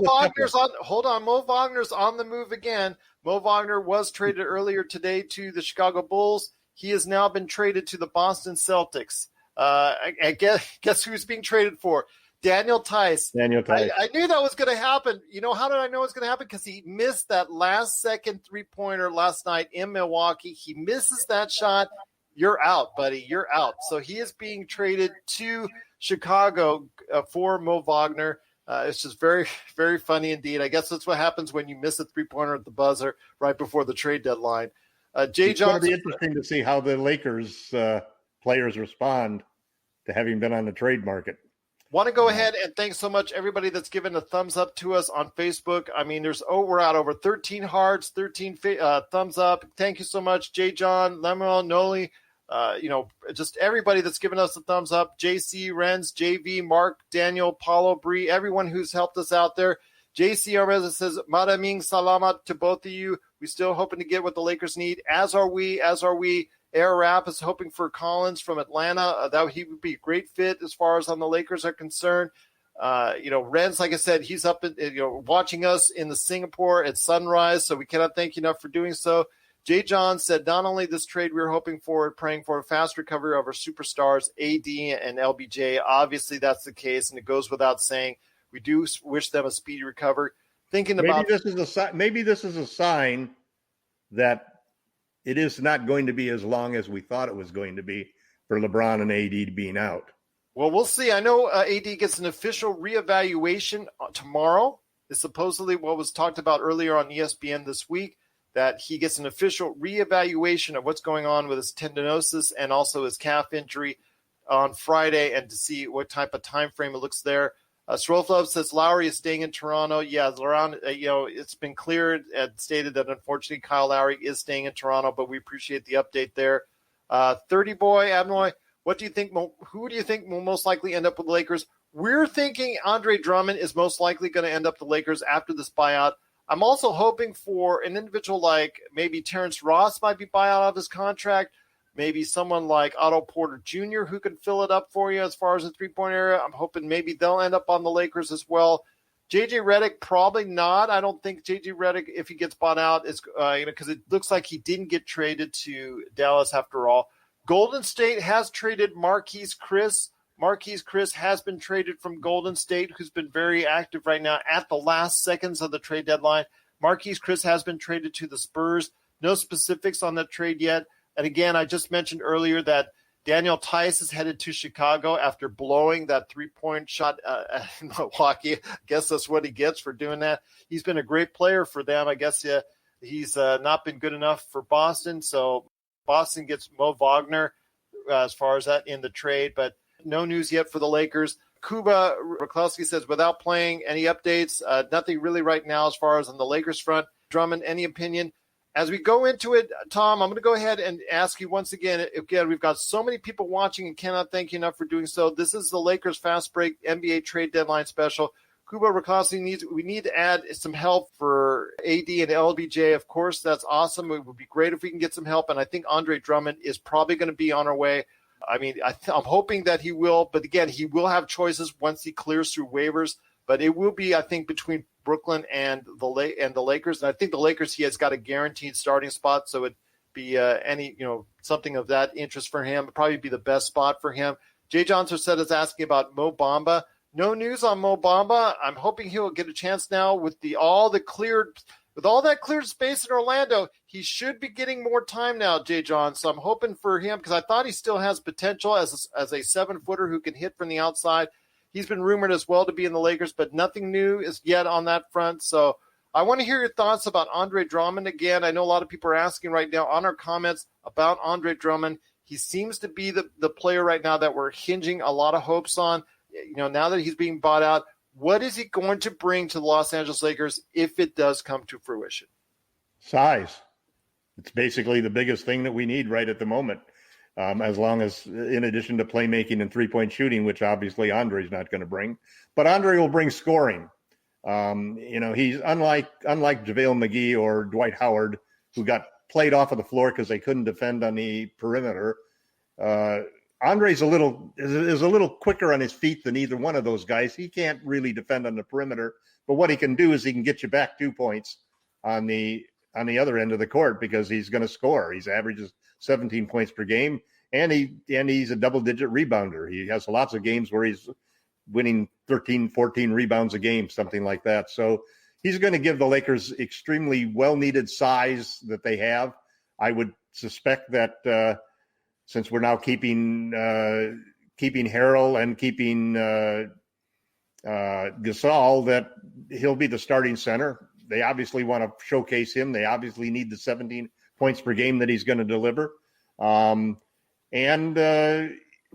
Wagner's on. Hold on, Mo Wagner's on the move again. Mo Wagner was traded earlier today to the Chicago Bulls. He has now been traded to the Boston Celtics. I guess who's being traded for? Daniel Tice. I knew that was going to happen. You know, how did I know it was going to happen? Because he missed that last-second three-pointer last night in Milwaukee. He misses that shot. You're out, buddy. You're out. So he is being traded to Chicago for Mo Wagner. It's just very, very funny indeed. I guess that's what happens when you miss a three-pointer at the buzzer right before the trade deadline. It's going to be interesting to see how the Lakers players respond to having been on the trade market. Want to go ahead and thanks so much everybody that's given a thumbs up to us on Facebook. I mean, we're at over 13 hearts, 13 thumbs up. Thank you so much, J. John, Lemuel, Noli. Just everybody that's given us a thumbs up. JC, Renz, JV, Mark, Daniel, Paulo, Bree, everyone who's helped us out there. JC Armeza says, Maraming salamat to both of you. We're still hoping to get what the Lakers need, as are we. Air Rap is hoping for Collins from Atlanta. He would be a great fit as far as on the Lakers are concerned. Renz, like I said, he's up watching us in the Singapore at sunrise, so we cannot thank you enough for doing so. Jay John said, not only this trade we were hoping for, praying for a fast recovery of our superstars, AD and LBJ. Obviously, that's the case, and it goes without saying. We do wish them a speedy recovery. Maybe this is a sign that it is not going to be as long as we thought it was going to be for LeBron and AD being out. Well, we'll see. I know AD gets an official reevaluation tomorrow. It's supposedly what was talked about earlier on ESPN this week, that he gets an official reevaluation of what's going on with his tendinosis and also his calf injury on Friday, and to see what type of time frame it looks there. Srolflov says Lowry is staying in Toronto. Yeah, it's been cleared and stated that unfortunately Kyle Lowry is staying in Toronto, but we appreciate the update there. 30 boy, Abnoy, what do you think? Who do you think will most likely end up with the Lakers? We're thinking Andre Drummond is most likely going to end up the Lakers after this buyout. I'm also hoping for an individual like maybe Terence Ross might be buyout of his contract. Maybe someone like Otto Porter Jr. who can fill it up for you as far as the three-point area. I'm hoping maybe they'll end up on the Lakers as well. J.J. Redick, probably not. I don't think J.J. Redick, if he gets bought out, is because it looks like he didn't get traded to Dallas after all. Golden State has traded Marquise Chris. Marquise Chris has been traded from Golden State, who's been very active right now at the last seconds of the trade deadline. Marquise Chris has been traded to the Spurs. No specifics on that trade yet. And again, I just mentioned earlier that Daniel Tice is headed to Chicago after blowing that three-point shot in Milwaukee. I guess that's what he gets for doing that. He's been a great player for them. I guess he's not been good enough for Boston. So Boston gets Mo Wagner as far as that in the trade, but no news yet for the Lakers. Kuba Raklowski says, without playing, any updates? Nothing really right now as far as on the Lakers front. Drummond, any opinion? As we go into it, Tom, I'm going to go ahead and ask you once again. Again, we've got so many people watching and cannot thank you enough for doing so. This is the Lakers Fast Break NBA Trade Deadline Special. Kuba Raklowski we need to add some help for AD and LBJ. Of course, that's awesome. It would be great if we can get some help, and I think Andre Drummond is probably going to be on our way. I mean, I'm hoping that he will, but again, he will have choices once he clears through waivers. But it will be, I think, between Brooklyn and the Lakers. And I think the Lakers, he has got a guaranteed starting spot, so it'd be something of that interest for him. It'd probably be the best spot for him. Jay Johnson said is asking about Mo Bamba. No news on Mo Bamba. I'm hoping he'll get a chance now with all that cleared space in Orlando. He should be getting more time now, Jay John. So I'm hoping for him because I thought he still has potential as a 7-footer who can hit from the outside. He's been rumored as well to be in the Lakers, but nothing new is yet on that front. So I want to hear your thoughts about Andre Drummond again. I know a lot of people are asking right now on our comments about Andre Drummond. He seems to be the player right now that we're hinging a lot of hopes on. Now that he's being bought out, what is he going to bring to the Los Angeles Lakers if it does come to fruition? Size. It's basically the biggest thing that we need right at the moment. As long as, in addition to playmaking and three-point shooting, which obviously Andre's not going to bring, but Andre will bring scoring. He's unlike JaVale McGee or Dwight Howard, who got played off of the floor because they couldn't defend on the perimeter. Andre's a little quicker on his feet than either one of those guys. He can't really defend on the perimeter, but what he can do is he can get you back 2 points on the other end of the court because he's going to score. He's averages 17 points per game, and he's a double-digit rebounder. He has lots of games where he's winning 13, 14 rebounds a game, something like that. So he's going to give the Lakers extremely well-needed size that they have. I would suspect that since we're now keeping Harrell and keeping Gasol, that he'll be the starting center. They obviously want to showcase him. They obviously need the 17 points per game that he's going to deliver.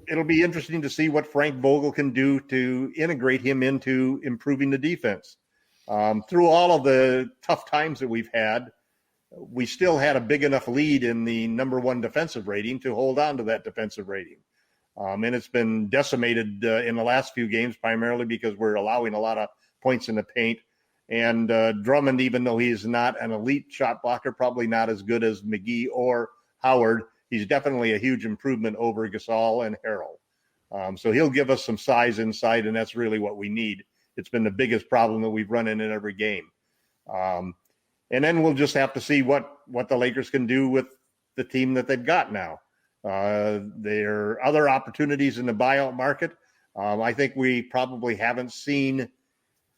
It'll be interesting to see what Frank Vogel can do to integrate him into improving the defense. Through all of the tough times that we've had, we still had a big enough lead in the number one defensive rating to hold on to that defensive rating. And it's been decimated in the last few games, primarily because we're allowing a lot of points in the paint. And Drummond, even though he's not an elite shot blocker, probably not as good as McGee or Howard, he's definitely a huge improvement over Gasol and Harrell. So he'll give us some size inside, and that's really what we need. It's been the biggest problem that we've run in every game. And then we'll just have to see what the Lakers can do with the team that they've got now. There are other opportunities in the buyout market. I think we probably haven't seen –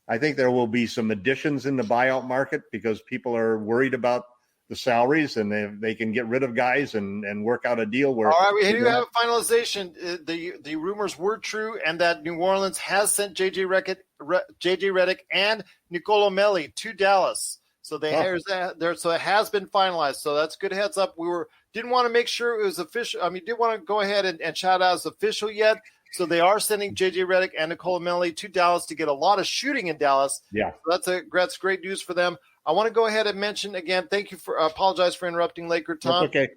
I think there will be some additions in the buyout market because people are worried about the salaries and they can get rid of guys and work out a deal where. All right, we do have a finalization. The rumors were true, and that New Orleans has sent JJ Redick and Nicolo Melli to Dallas. So so it has been finalized. So that's good heads up. Didn't want to make sure it was official. I mean, didn't want to go ahead and shout out as official yet. So they are sending JJ Redick and Nicolo Melli to Dallas to get a lot of shooting in Dallas. Yeah, so that's great news for them. I want to go ahead and mention again. Thank you for apologize for interrupting, LakerTom. Okay.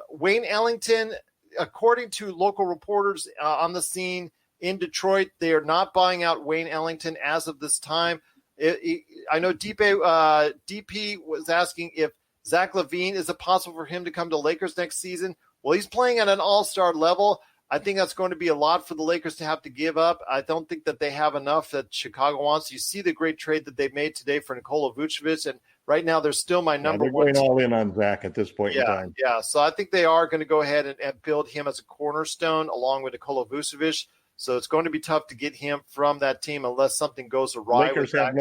Wayne Ellington, according to local reporters on the scene in Detroit, they are not buying out Wayne Ellington as of this time. I know DP was asking if Zach LaVine, is it possible for him to come to Lakers next season? Well, he's playing at an all-star level. I think that's going to be a lot for the Lakers to have to give up. I don't think that they have enough that Chicago wants. You see the great trade that they made today for Nikola Vucevic, and right now they're still my number one. They're going all in on Zach at this point in time. Yeah, so I think they are going to go ahead and build him as a cornerstone along with Nikola Vucevic. So it's going to be tough to get him from that team unless something goes awry. Lakers have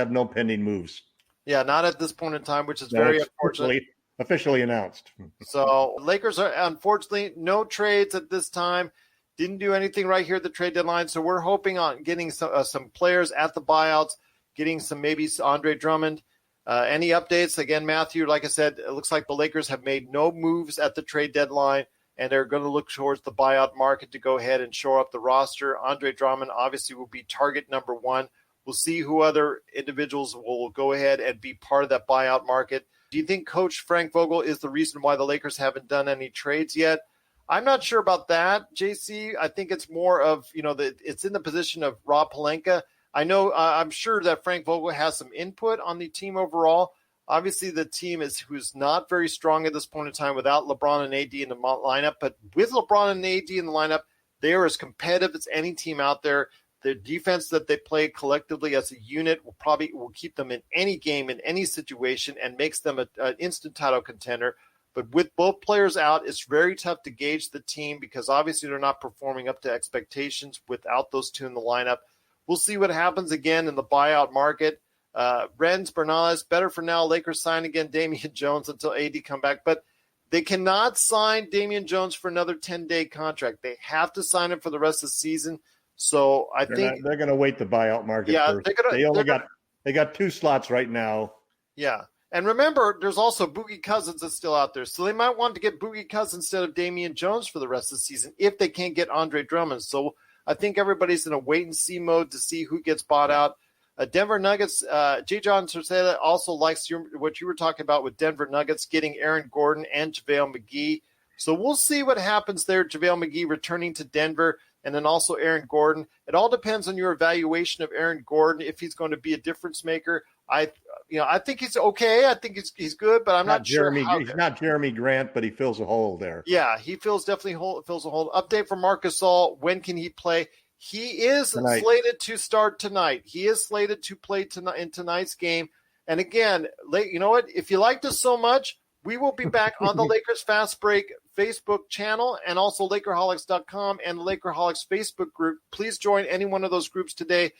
no pending moves. Yeah, not at this point in time, which is very unfortunate. Officially announced. So Lakers are unfortunately no trades at this time. Didn't do anything right here at the trade deadline. So we're hoping on getting some players at the buyouts, getting some maybe Andre Drummond. Any updates? Again, Matthew, like I said, it looks like the Lakers have made no moves at the trade deadline, and they're going to look towards the buyout market to go ahead and shore up the roster. Andre Drummond obviously will be target number one. We'll see who other individuals will go ahead and be part of that buyout market. Do you think Coach Frank Vogel is the reason why the Lakers haven't done any trades yet? I'm not sure about that, JC. I think it's more of, it's in the position of Rob Pelinka. I know, I'm sure that Frank Vogel has some input on the team overall. Obviously, the team who's not very strong at this point in time without LeBron and AD in the lineup. But with LeBron and AD in the lineup, they are as competitive as any team out there. The defense that they play collectively as a unit will keep them in any game, in any situation, and makes them an instant title contender. But with both players out, it's very tough to gauge the team because obviously they're not performing up to expectations without those two in the lineup. We'll see what happens again in the buyout market. Renz Bernales, better for now. Lakers sign again Damian Jones until AD come back. But they cannot sign Damian Jones for another 10-day contract. They have to sign him for the rest of the season. So I think they're going to wait the buyout market first. They got 2 slots right now. Yeah. And remember, there's also Boogie Cousins that's still out there. So they might want to get Boogie Cousins instead of Damian Jones for the rest of the season if they can't get Andre Drummond. So I think everybody's in a wait-and-see mode to see who gets bought out. Denver Nuggets, J. John Terceda also likes what you were talking about with Denver Nuggets getting Aaron Gordon and JaVale McGee. So we'll see what happens there. JaVale McGee returning to Denver, and then also Aaron Gordon. It all depends on your evaluation of Aaron Gordon, if he's going to be a difference maker. I think he's okay. I think he's good, but I'm not sure. He's not Jeremy Grant, but he fills a hole there. Yeah, he fills a hole. Update from Marc Gasol. When can he play? He is slated to start tonight. He is slated to play tonight in tonight's game. And again, you know what? If you liked us so much, we will be back on the Lakers Fast Break Facebook channel and also Lakerholics.com and the Lakerholics Facebook group. Please join any one of those groups today.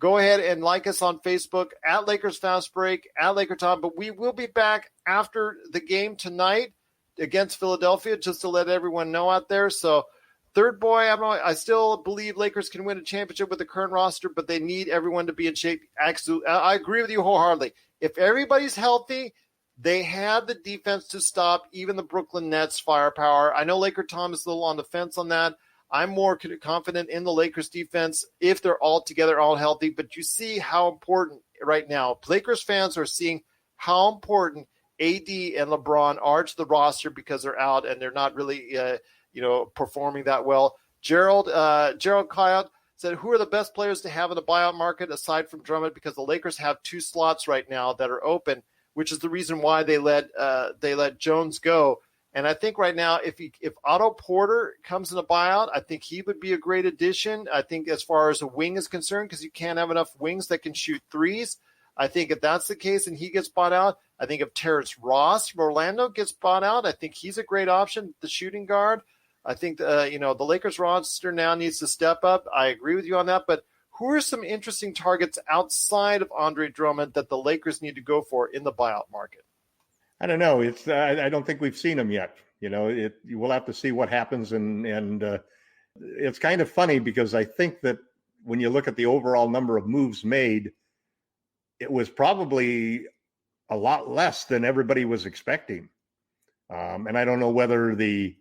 Go ahead and like us on Facebook at Lakers Fast Break, at LakerTom. But we will be back after the game tonight against Philadelphia, just to let everyone know out there. So, third boy, I still believe Lakers can win a championship with the current roster, but they need everyone to be in shape. I agree with you wholeheartedly. If everybody's healthy, they have the defense to stop even the Brooklyn Nets' firepower. I know LakerTom is a little on the fence on that. I'm more confident in the Lakers defense if they're all together, all healthy. But you see how important right now, Lakers fans are seeing how important AD and LeBron are to the roster because they're out and they're not really, performing that well. Gerald Coyote said, who are the best players to have in the buyout market aside from Drummond? Because the Lakers have 2 slots right now that are open, which is the reason why they let Jones go. And I think right now, if Otto Porter comes in a buyout, I think he would be a great addition. I think as far as a wing is concerned, because you can't have enough wings that can shoot threes. I think if that's the case and he gets bought out, I think if Terence Ross from Orlando gets bought out, I think he's a great option, the shooting guard. I think, the Lakers roster now needs to step up. I agree with you on that. But who are some interesting targets outside of Andre Drummond that the Lakers need to go for in the buyout market? I don't know. It's I don't think we've seen them yet. We'll have to see what happens, and it's kind of funny because I think that when you look at the overall number of moves made, it was probably a lot less than everybody was expecting. And I don't know whether the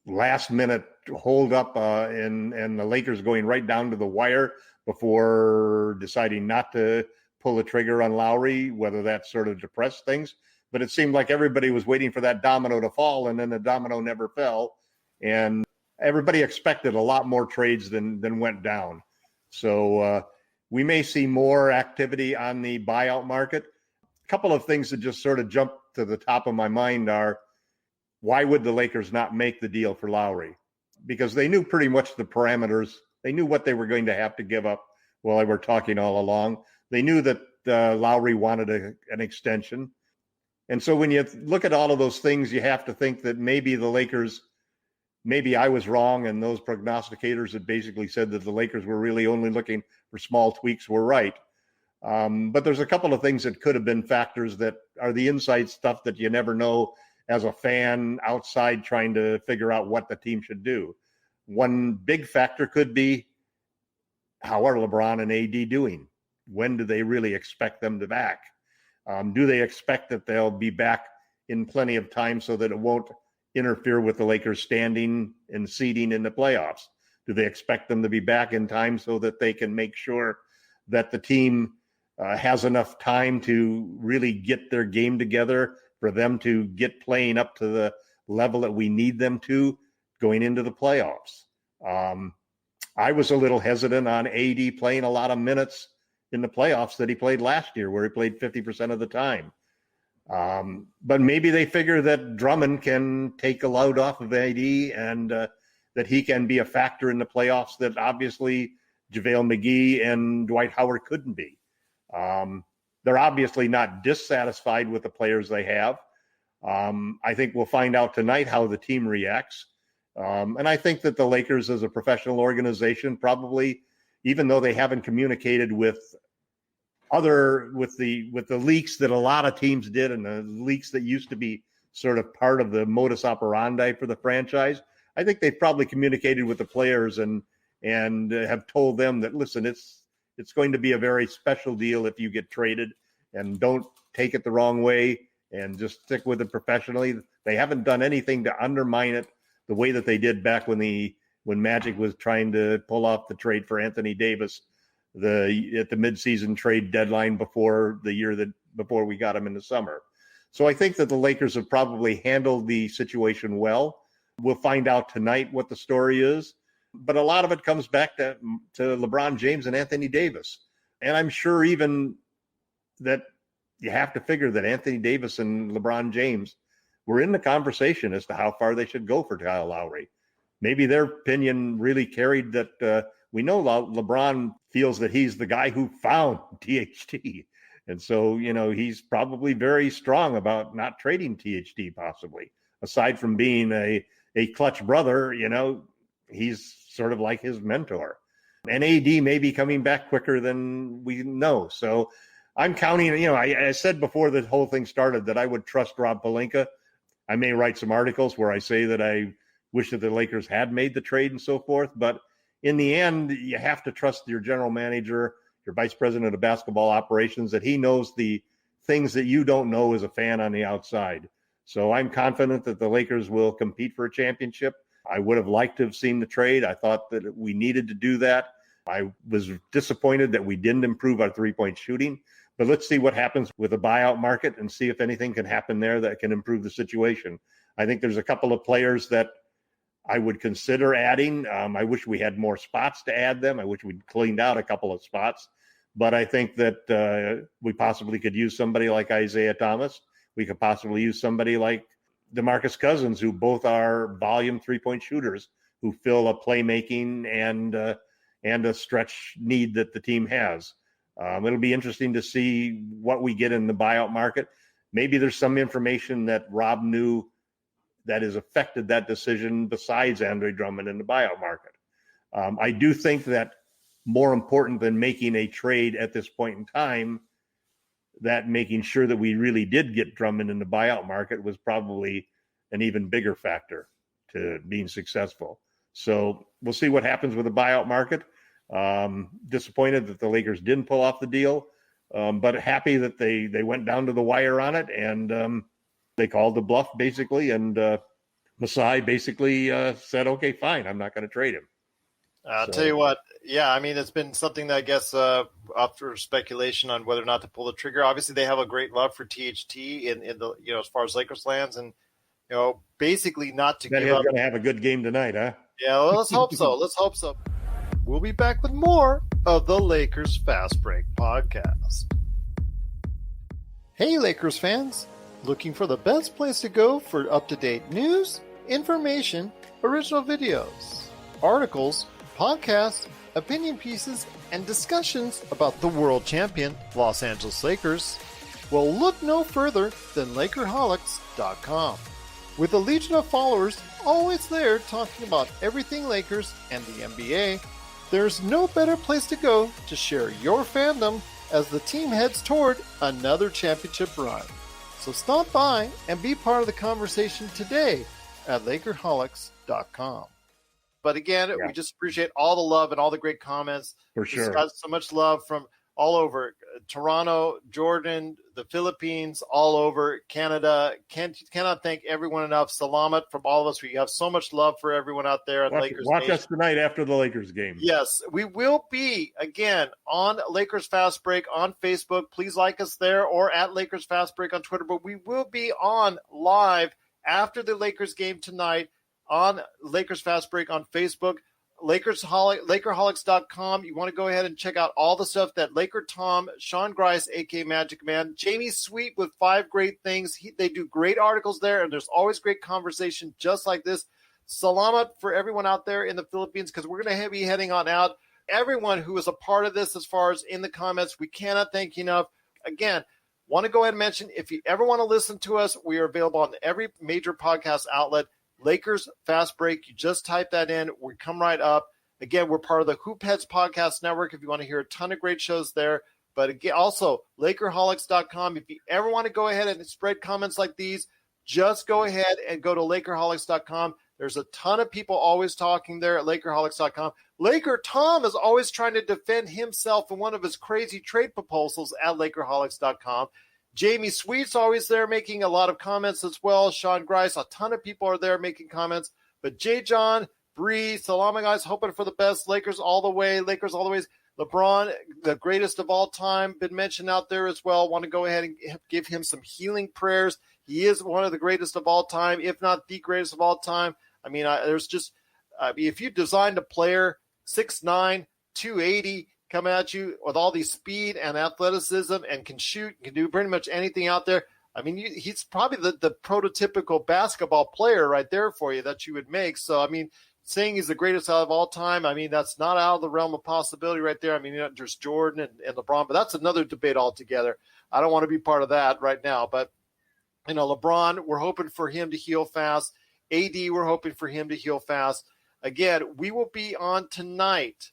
last minute hold up and the Lakers going right down to the wire before deciding not to pull the trigger on Lowry, whether that sort of depressed things. But it seemed like everybody was waiting for that domino to fall, and then the domino never fell. And everybody expected a lot more trades than went down. So we may see more activity on the buyout market. A couple of things that just sort of jump to the top of my mind are, why would the Lakers not make the deal for Lowry? Because they knew pretty much the parameters. They knew what they were going to have to give up while they were talking all along. They knew that Lowry wanted an extension. And so when you look at all of those things, you have to think that maybe the Lakers, maybe I was wrong, and those prognosticators that basically said that the Lakers were really only looking for small tweaks were right. But there's a couple of things that could have been factors that are the inside stuff that you never know as a fan outside trying to figure out what the team should do. One big factor could be, how are LeBron and AD doing? When do they really expect them to back? Do they expect that they'll be back in plenty of time so that it won't interfere with the Lakers standing and seeding in the playoffs? Do they expect them to be back in time so that they can make sure that the team has enough time to really get their game together for them to get playing up to the level that we need them to going into the playoffs? I was a little hesitant on AD playing a lot of minutes in the playoffs that he played last year, where he played 50% of the time. But maybe they figure that Drummond can take a load off of AD and that he can be a factor in the playoffs that obviously JaVale McGee and Dwight Howard couldn't be. They're obviously not dissatisfied with the players they have. I think we'll find out tonight how the team reacts. And I think that the Lakers as a professional organization probably, even though they haven't communicated with the leaks that a lot of teams did and the leaks that used to be sort of part of the modus operandi for the franchise, I think they've probably communicated with the players and have told them that, listen, it's going to be a very special deal if you get traded, and don't take it the wrong way and just stick with it professionally. They haven't done anything to undermine it the way that they did back when Magic was trying to pull off the trade for Anthony Davis at the midseason trade deadline before we got him in the summer. So I think that the Lakers have probably handled the situation well. We'll find out tonight what the story is, but a lot of it comes back to LeBron James and Anthony Davis. And I'm sure even that you have to figure that Anthony Davis and LeBron James were in the conversation as to how far they should go for Kyle Lowry. Maybe their opinion really carried that we know LeBron feels that he's the guy who found THT. And so, he's probably very strong about not trading THT possibly. Aside from being a clutch brother, he's sort of like his mentor. And AD may be coming back quicker than we know. So I'm counting, I said before the whole thing started that I would trust Rob Pelinka. I may write some articles where I say that I wish that the Lakers had made the trade and so forth. But in the end, you have to trust your general manager, your vice president of basketball operations, that he knows the things that you don't know as a fan on the outside. So I'm confident that the Lakers will compete for a championship. I would have liked to have seen the trade. I thought that we needed to do that. I was disappointed that we didn't improve our three-point shooting. But let's see what happens with the buyout market and see if anything can happen there that can improve the situation. I think there's a couple of players that I would consider adding. I wish we had more spots to add them. I wish we'd cleaned out a couple of spots. But I think that we possibly could use somebody like Isaiah Thomas. We could possibly use somebody like DeMarcus Cousins, who both are volume three-point shooters who fill a playmaking and a stretch need that the team has. It'll be interesting to see what we get in the buyout market. Maybe there's some information that Rob knew that has affected that decision besides Andre Drummond in the buyout market. I do think that more important than making a trade at this point in time, that making sure that we really did get Drummond in the buyout market was probably an even bigger factor to being successful. So we'll see what happens with the buyout market. Disappointed that the Lakers didn't pull off the deal, but happy that they went down to the wire on it, and they called the bluff basically, and Masai basically said, okay, fine, I'm not going to trade him. I'll tell you what, yeah, I mean, it's been something that I guess after speculation on whether or not to pull the trigger. Obviously, they have a great love for THT in the as far as Lakers lands, and basically not to give up. Going to have a good game tonight, huh? Yeah, well, let's hope so. Let's hope so. We'll be back with more of the Lakers Fast Break podcast. Hey, Lakers fans! Looking for the best place to go for up-to-date news, information, original videos, articles, podcasts, opinion pieces, and discussions about the world champion Los Angeles Lakers? Well, look no further than LakerHolics.com. With a legion of followers always there talking about everything Lakers and the NBA, there's no better place to go to share your fandom as the team heads toward another championship run. So stop by and be part of the conversation today at LakerHolics.com. But again, we just appreciate all the love and all the great comments. For sure. We've got so much love from all over Toronto, Jordan, the Philippines, all over Canada. Cannot thank everyone enough. Salamat from all of us. We have so much love for everyone out there at Lakers. Watch us tonight after the Lakers game. Yes, we will be again on Lakers Fast Break on Facebook. Please like us there, or at Lakers Fast Break on Twitter. But we will be on live after the Lakers game tonight on Lakers Fast Break on Facebook. LakerHolics.com. You want to go ahead and check out all the stuff that LakerTom, Sean Grice, a.k.a. Magic Man, Jamie Sweet with 5 great things. They do great articles there, and there's always great conversation just like this. Salamat for everyone out there in the Philippines, because we're going to be heading on out. Everyone who is a part of this as far as in the comments, we cannot thank you enough. Again, want to go ahead and mention, if you ever want to listen to us, we are available on every major podcast outlet. Lakers Fast Break. You just type that in. We come right up. Again, we're part of the Hoop Heads Podcast Network if you want to hear a ton of great shows there. But again, also, LakerHolics.com. If you ever want to go ahead and spread comments like these, just go ahead and go to LakerHolics.com. There's a ton of people always talking there at LakerHolics.com. LakerTom is always trying to defend himself in one of his crazy trade proposals at LakerHolics.com. Jamie Sweet's always there making a lot of comments as well. Sean Grice, a ton of people are there making comments. But J. John, Bree, Salama guys, hoping for the best. Lakers all the way. Lakers all the way. LeBron, the greatest of all time, been mentioned out there as well. Want to go ahead and give him some healing prayers. He is one of the greatest of all time, if not the greatest of all time. I mean, if you designed a player 6'9", 280, come at you with all the speed and athleticism and can shoot, can do pretty much anything out there. I mean, he's probably the prototypical basketball player right there for you that you would make. So, I mean, saying he's the greatest out of all time, I mean, that's not out of the realm of possibility right there. I mean, there's Jordan and LeBron, but that's another debate altogether. I don't want to be part of that right now. But, LeBron, we're hoping for him to heal fast. AD, we're hoping for him to heal fast. Again, we will be on tonight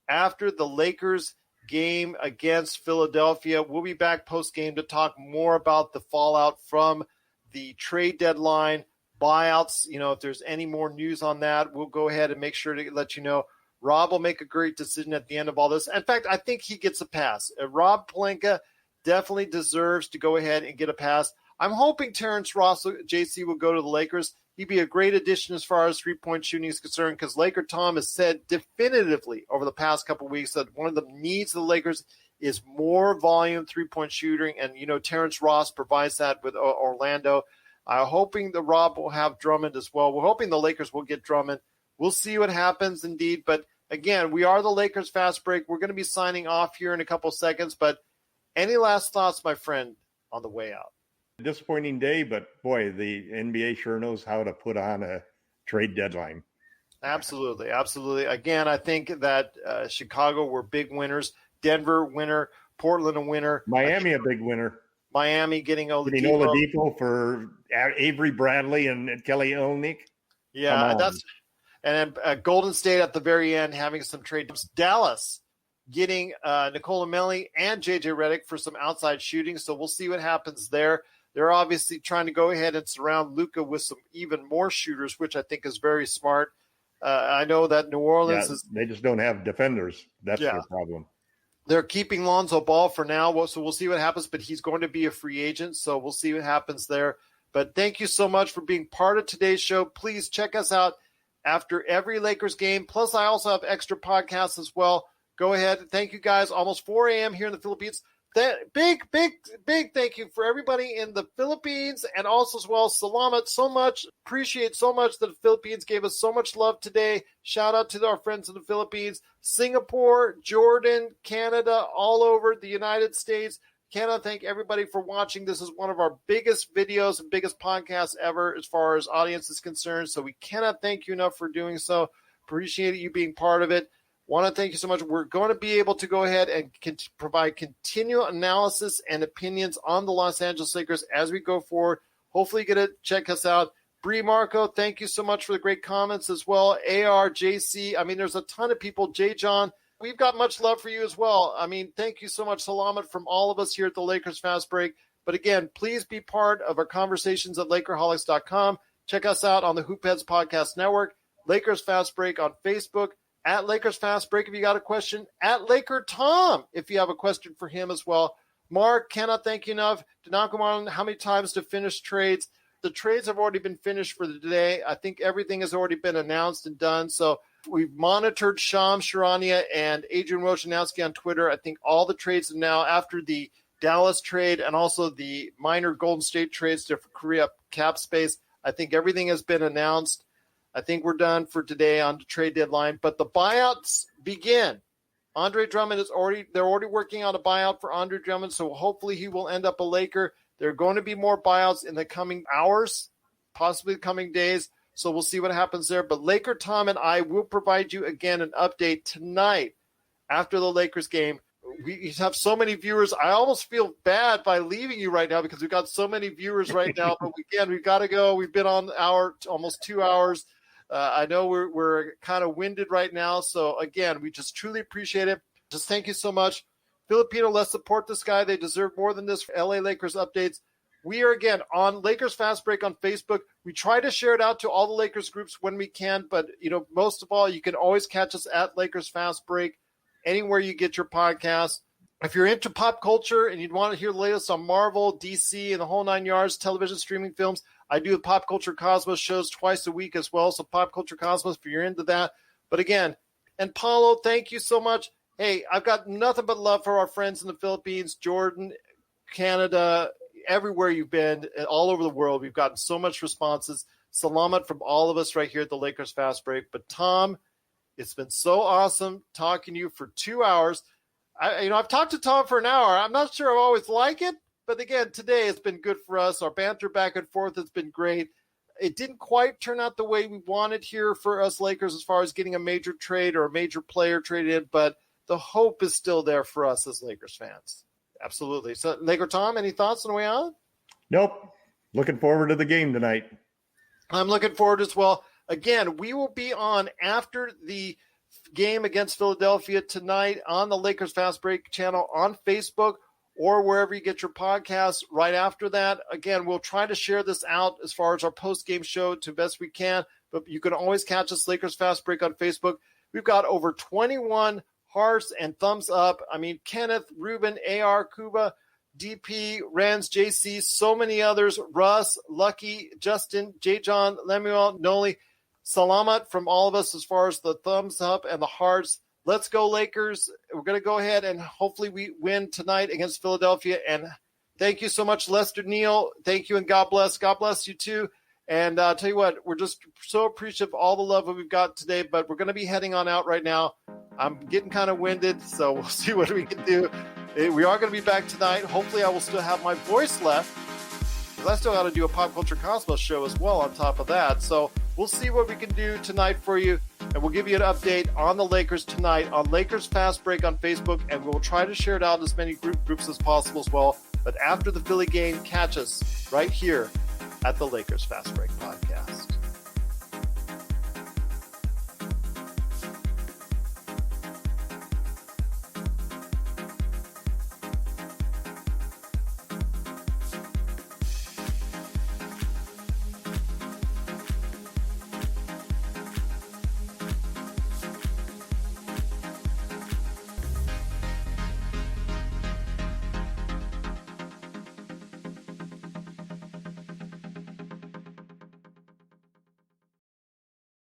after the Lakers game against Philadelphia. We'll be back post-game to talk more about the fallout from the trade deadline, buyouts. If there's any more news on that, we'll go ahead and make sure to let you know. Rob will make a great decision at the end of all this. In fact, I think he gets a pass. Rob Pelinka definitely deserves to go ahead and get a pass. I'm hoping Terence Ross, JC, will go to the Lakers. He'd be a great addition as far as three-point shooting is concerned because LakerTom has said definitively over the past couple of weeks that one of the needs of the Lakers is more volume three-point shooting, and, Terence Ross provides that with Orlando. I'm hoping that Rob will have Drummond as well. We're hoping the Lakers will get Drummond. We'll see what happens indeed, but again, we are the Lakers Fast Break. We're going to be signing off here in a couple seconds, but any last thoughts, my friend, on the way out? Disappointing day, but boy, the NBA sure knows how to put on a trade deadline. Absolutely. Again, I think that Chicago were big winners. Denver winner, Portland a winner. Miami a big winner. Miami getting Oladipo for Avery Bradley and Kelly Olynyk. Yeah, and then Golden State at the very end having some trade. Dallas getting Nikola Melli and JJ Redick for some outside shooting. So we'll see what happens there. They're obviously trying to go ahead and surround Luka with some even more shooters, which I think is very smart. I know that New Orleans they just don't have defenders. That's their problem. They're keeping Lonzo Ball for now, so we'll see what happens, but he's going to be a free agent, so we'll see what happens there. But thank you so much for being part of today's show. Please check us out after every Lakers game. Plus, I also have extra podcasts as well. Go ahead. Thank you, guys. Almost 4 a.m. here in the Philippines. Big thank you for everybody in the Philippines and also as well, Salamat so much. Appreciate so much that the Philippines gave us so much love today. Shout out to our friends in the Philippines, Singapore, Jordan, Canada, all over the United States. Cannot thank everybody for watching. This is one of our biggest videos and biggest podcasts ever as far as audience is concerned. So we cannot thank you enough for doing so. Appreciate you being part of it. Want to thank you so much. We're going to be able to go ahead and provide continual analysis and opinions on the Los Angeles Lakers as we go forward. Hopefully, you get to check us out. Bree Marco, thank you so much for the great comments as well. AR, JC, I mean, there's a ton of people. J. John, we've got much love for you as well. I mean, thank you so much, Salamat, from all of us here at the Lakers Fast Break. But again, please be part of our conversations at LakerHolics.com. Check us out on the Hoopheads Podcast Network, Lakers Fast Break on Facebook, at Lakers Fast Break if you got a question, at LakerTom if you have a question for him as well. Mark, cannot thank you enough. Danakumar, how many times to finish trades? The trades have already been finished for the day. I think everything has already been announced and done. So we've monitored Shams Charania and Adrian Wojnarowski on Twitter. I think all the trades are now after the Dallas trade and also the minor Golden State trades to free up cap space. I think everything has been announced. I think we're done for today on the trade deadline, but the buyouts begin. Andre Drummond they're already working on a buyout for Andre Drummond, so hopefully he will end up a Laker. There are going to be more buyouts in the coming hours, possibly the coming days, so we'll see what happens there. But LakerTom and I will provide you again an update tonight after the Lakers game. We have so many viewers. I almost feel bad by leaving you right now because we've got so many viewers right now, but again, we've got to go. We've been on almost 2 hours. I know we're kind of winded right now. So, again, we just truly appreciate it. Just thank you so much. Filipino, let's support this guy. They deserve more than this for LA Lakers updates. We are, again, on Lakers Fast Break on Facebook. We try to share it out to all the Lakers groups when we can, but, most of all, you can always catch us at Lakers Fast Break anywhere you get your podcasts. If you're into pop culture and you'd want to hear the latest on Marvel, DC, and the whole 9 yards, television, streaming films, I do the Pop Culture Cosmos shows twice a week as well, so Pop Culture Cosmos if you're into that. But again, and Paulo, thank you so much. Hey, I've got nothing but love for our friends in the Philippines, Jordan, Canada, everywhere you've been, all over the world. We've gotten so much responses. Salamat from all of us right here at the Lakers Fast Break. But Tom, it's been so awesome talking to you for 2 hours. I've talked to Tom for an hour. I'm not sure I always like it, but again, today it's been good for us. Our banter back and forth has been great. It didn't quite turn out the way we wanted here for us Lakers as far as getting a major trade or a major player traded, but the hope is still there for us as Lakers fans. Absolutely. So, LakerTom, any thoughts on the way out? Nope. Looking forward to the game tonight. I'm looking forward as well. Again, we will be on after the game against Philadelphia tonight on the Lakers Fast Break channel on Facebook or wherever you get your podcasts right after that. Again, we'll try to share this out as far as our post-game show to best we can, but you can always catch us Lakers Fast Break on Facebook. We've got over 21 hearts and thumbs up. I mean, Kenneth, Ruben, AR, Kuba, DP, Renz, JC, so many others, Russ, Lucky, Justin, J. John, Lemuel, Noli. Salamat from all of us as far as the thumbs up and the hearts. Let's go, Lakers. We're going to go ahead and hopefully we win tonight against Philadelphia. And thank you so much, Lester Neal. Thank you, and God bless. God bless you, too. And I'll tell you what, we're just so appreciative of all the love that we've got today, but we're going to be heading on out right now. I'm getting kind of winded, so we'll see what we can do. We are going to be back tonight. Hopefully I will still have my voice left, because I still got to do a Pop Culture Cosmos show as well on top of that. So we'll see what we can do tonight for you, and we'll give you an update on the Lakers tonight on Lakers Fast Break on Facebook, and we'll try to share it out in as many groups as possible as well. But after the Philly game, catch us right here at the Lakers Fast Break.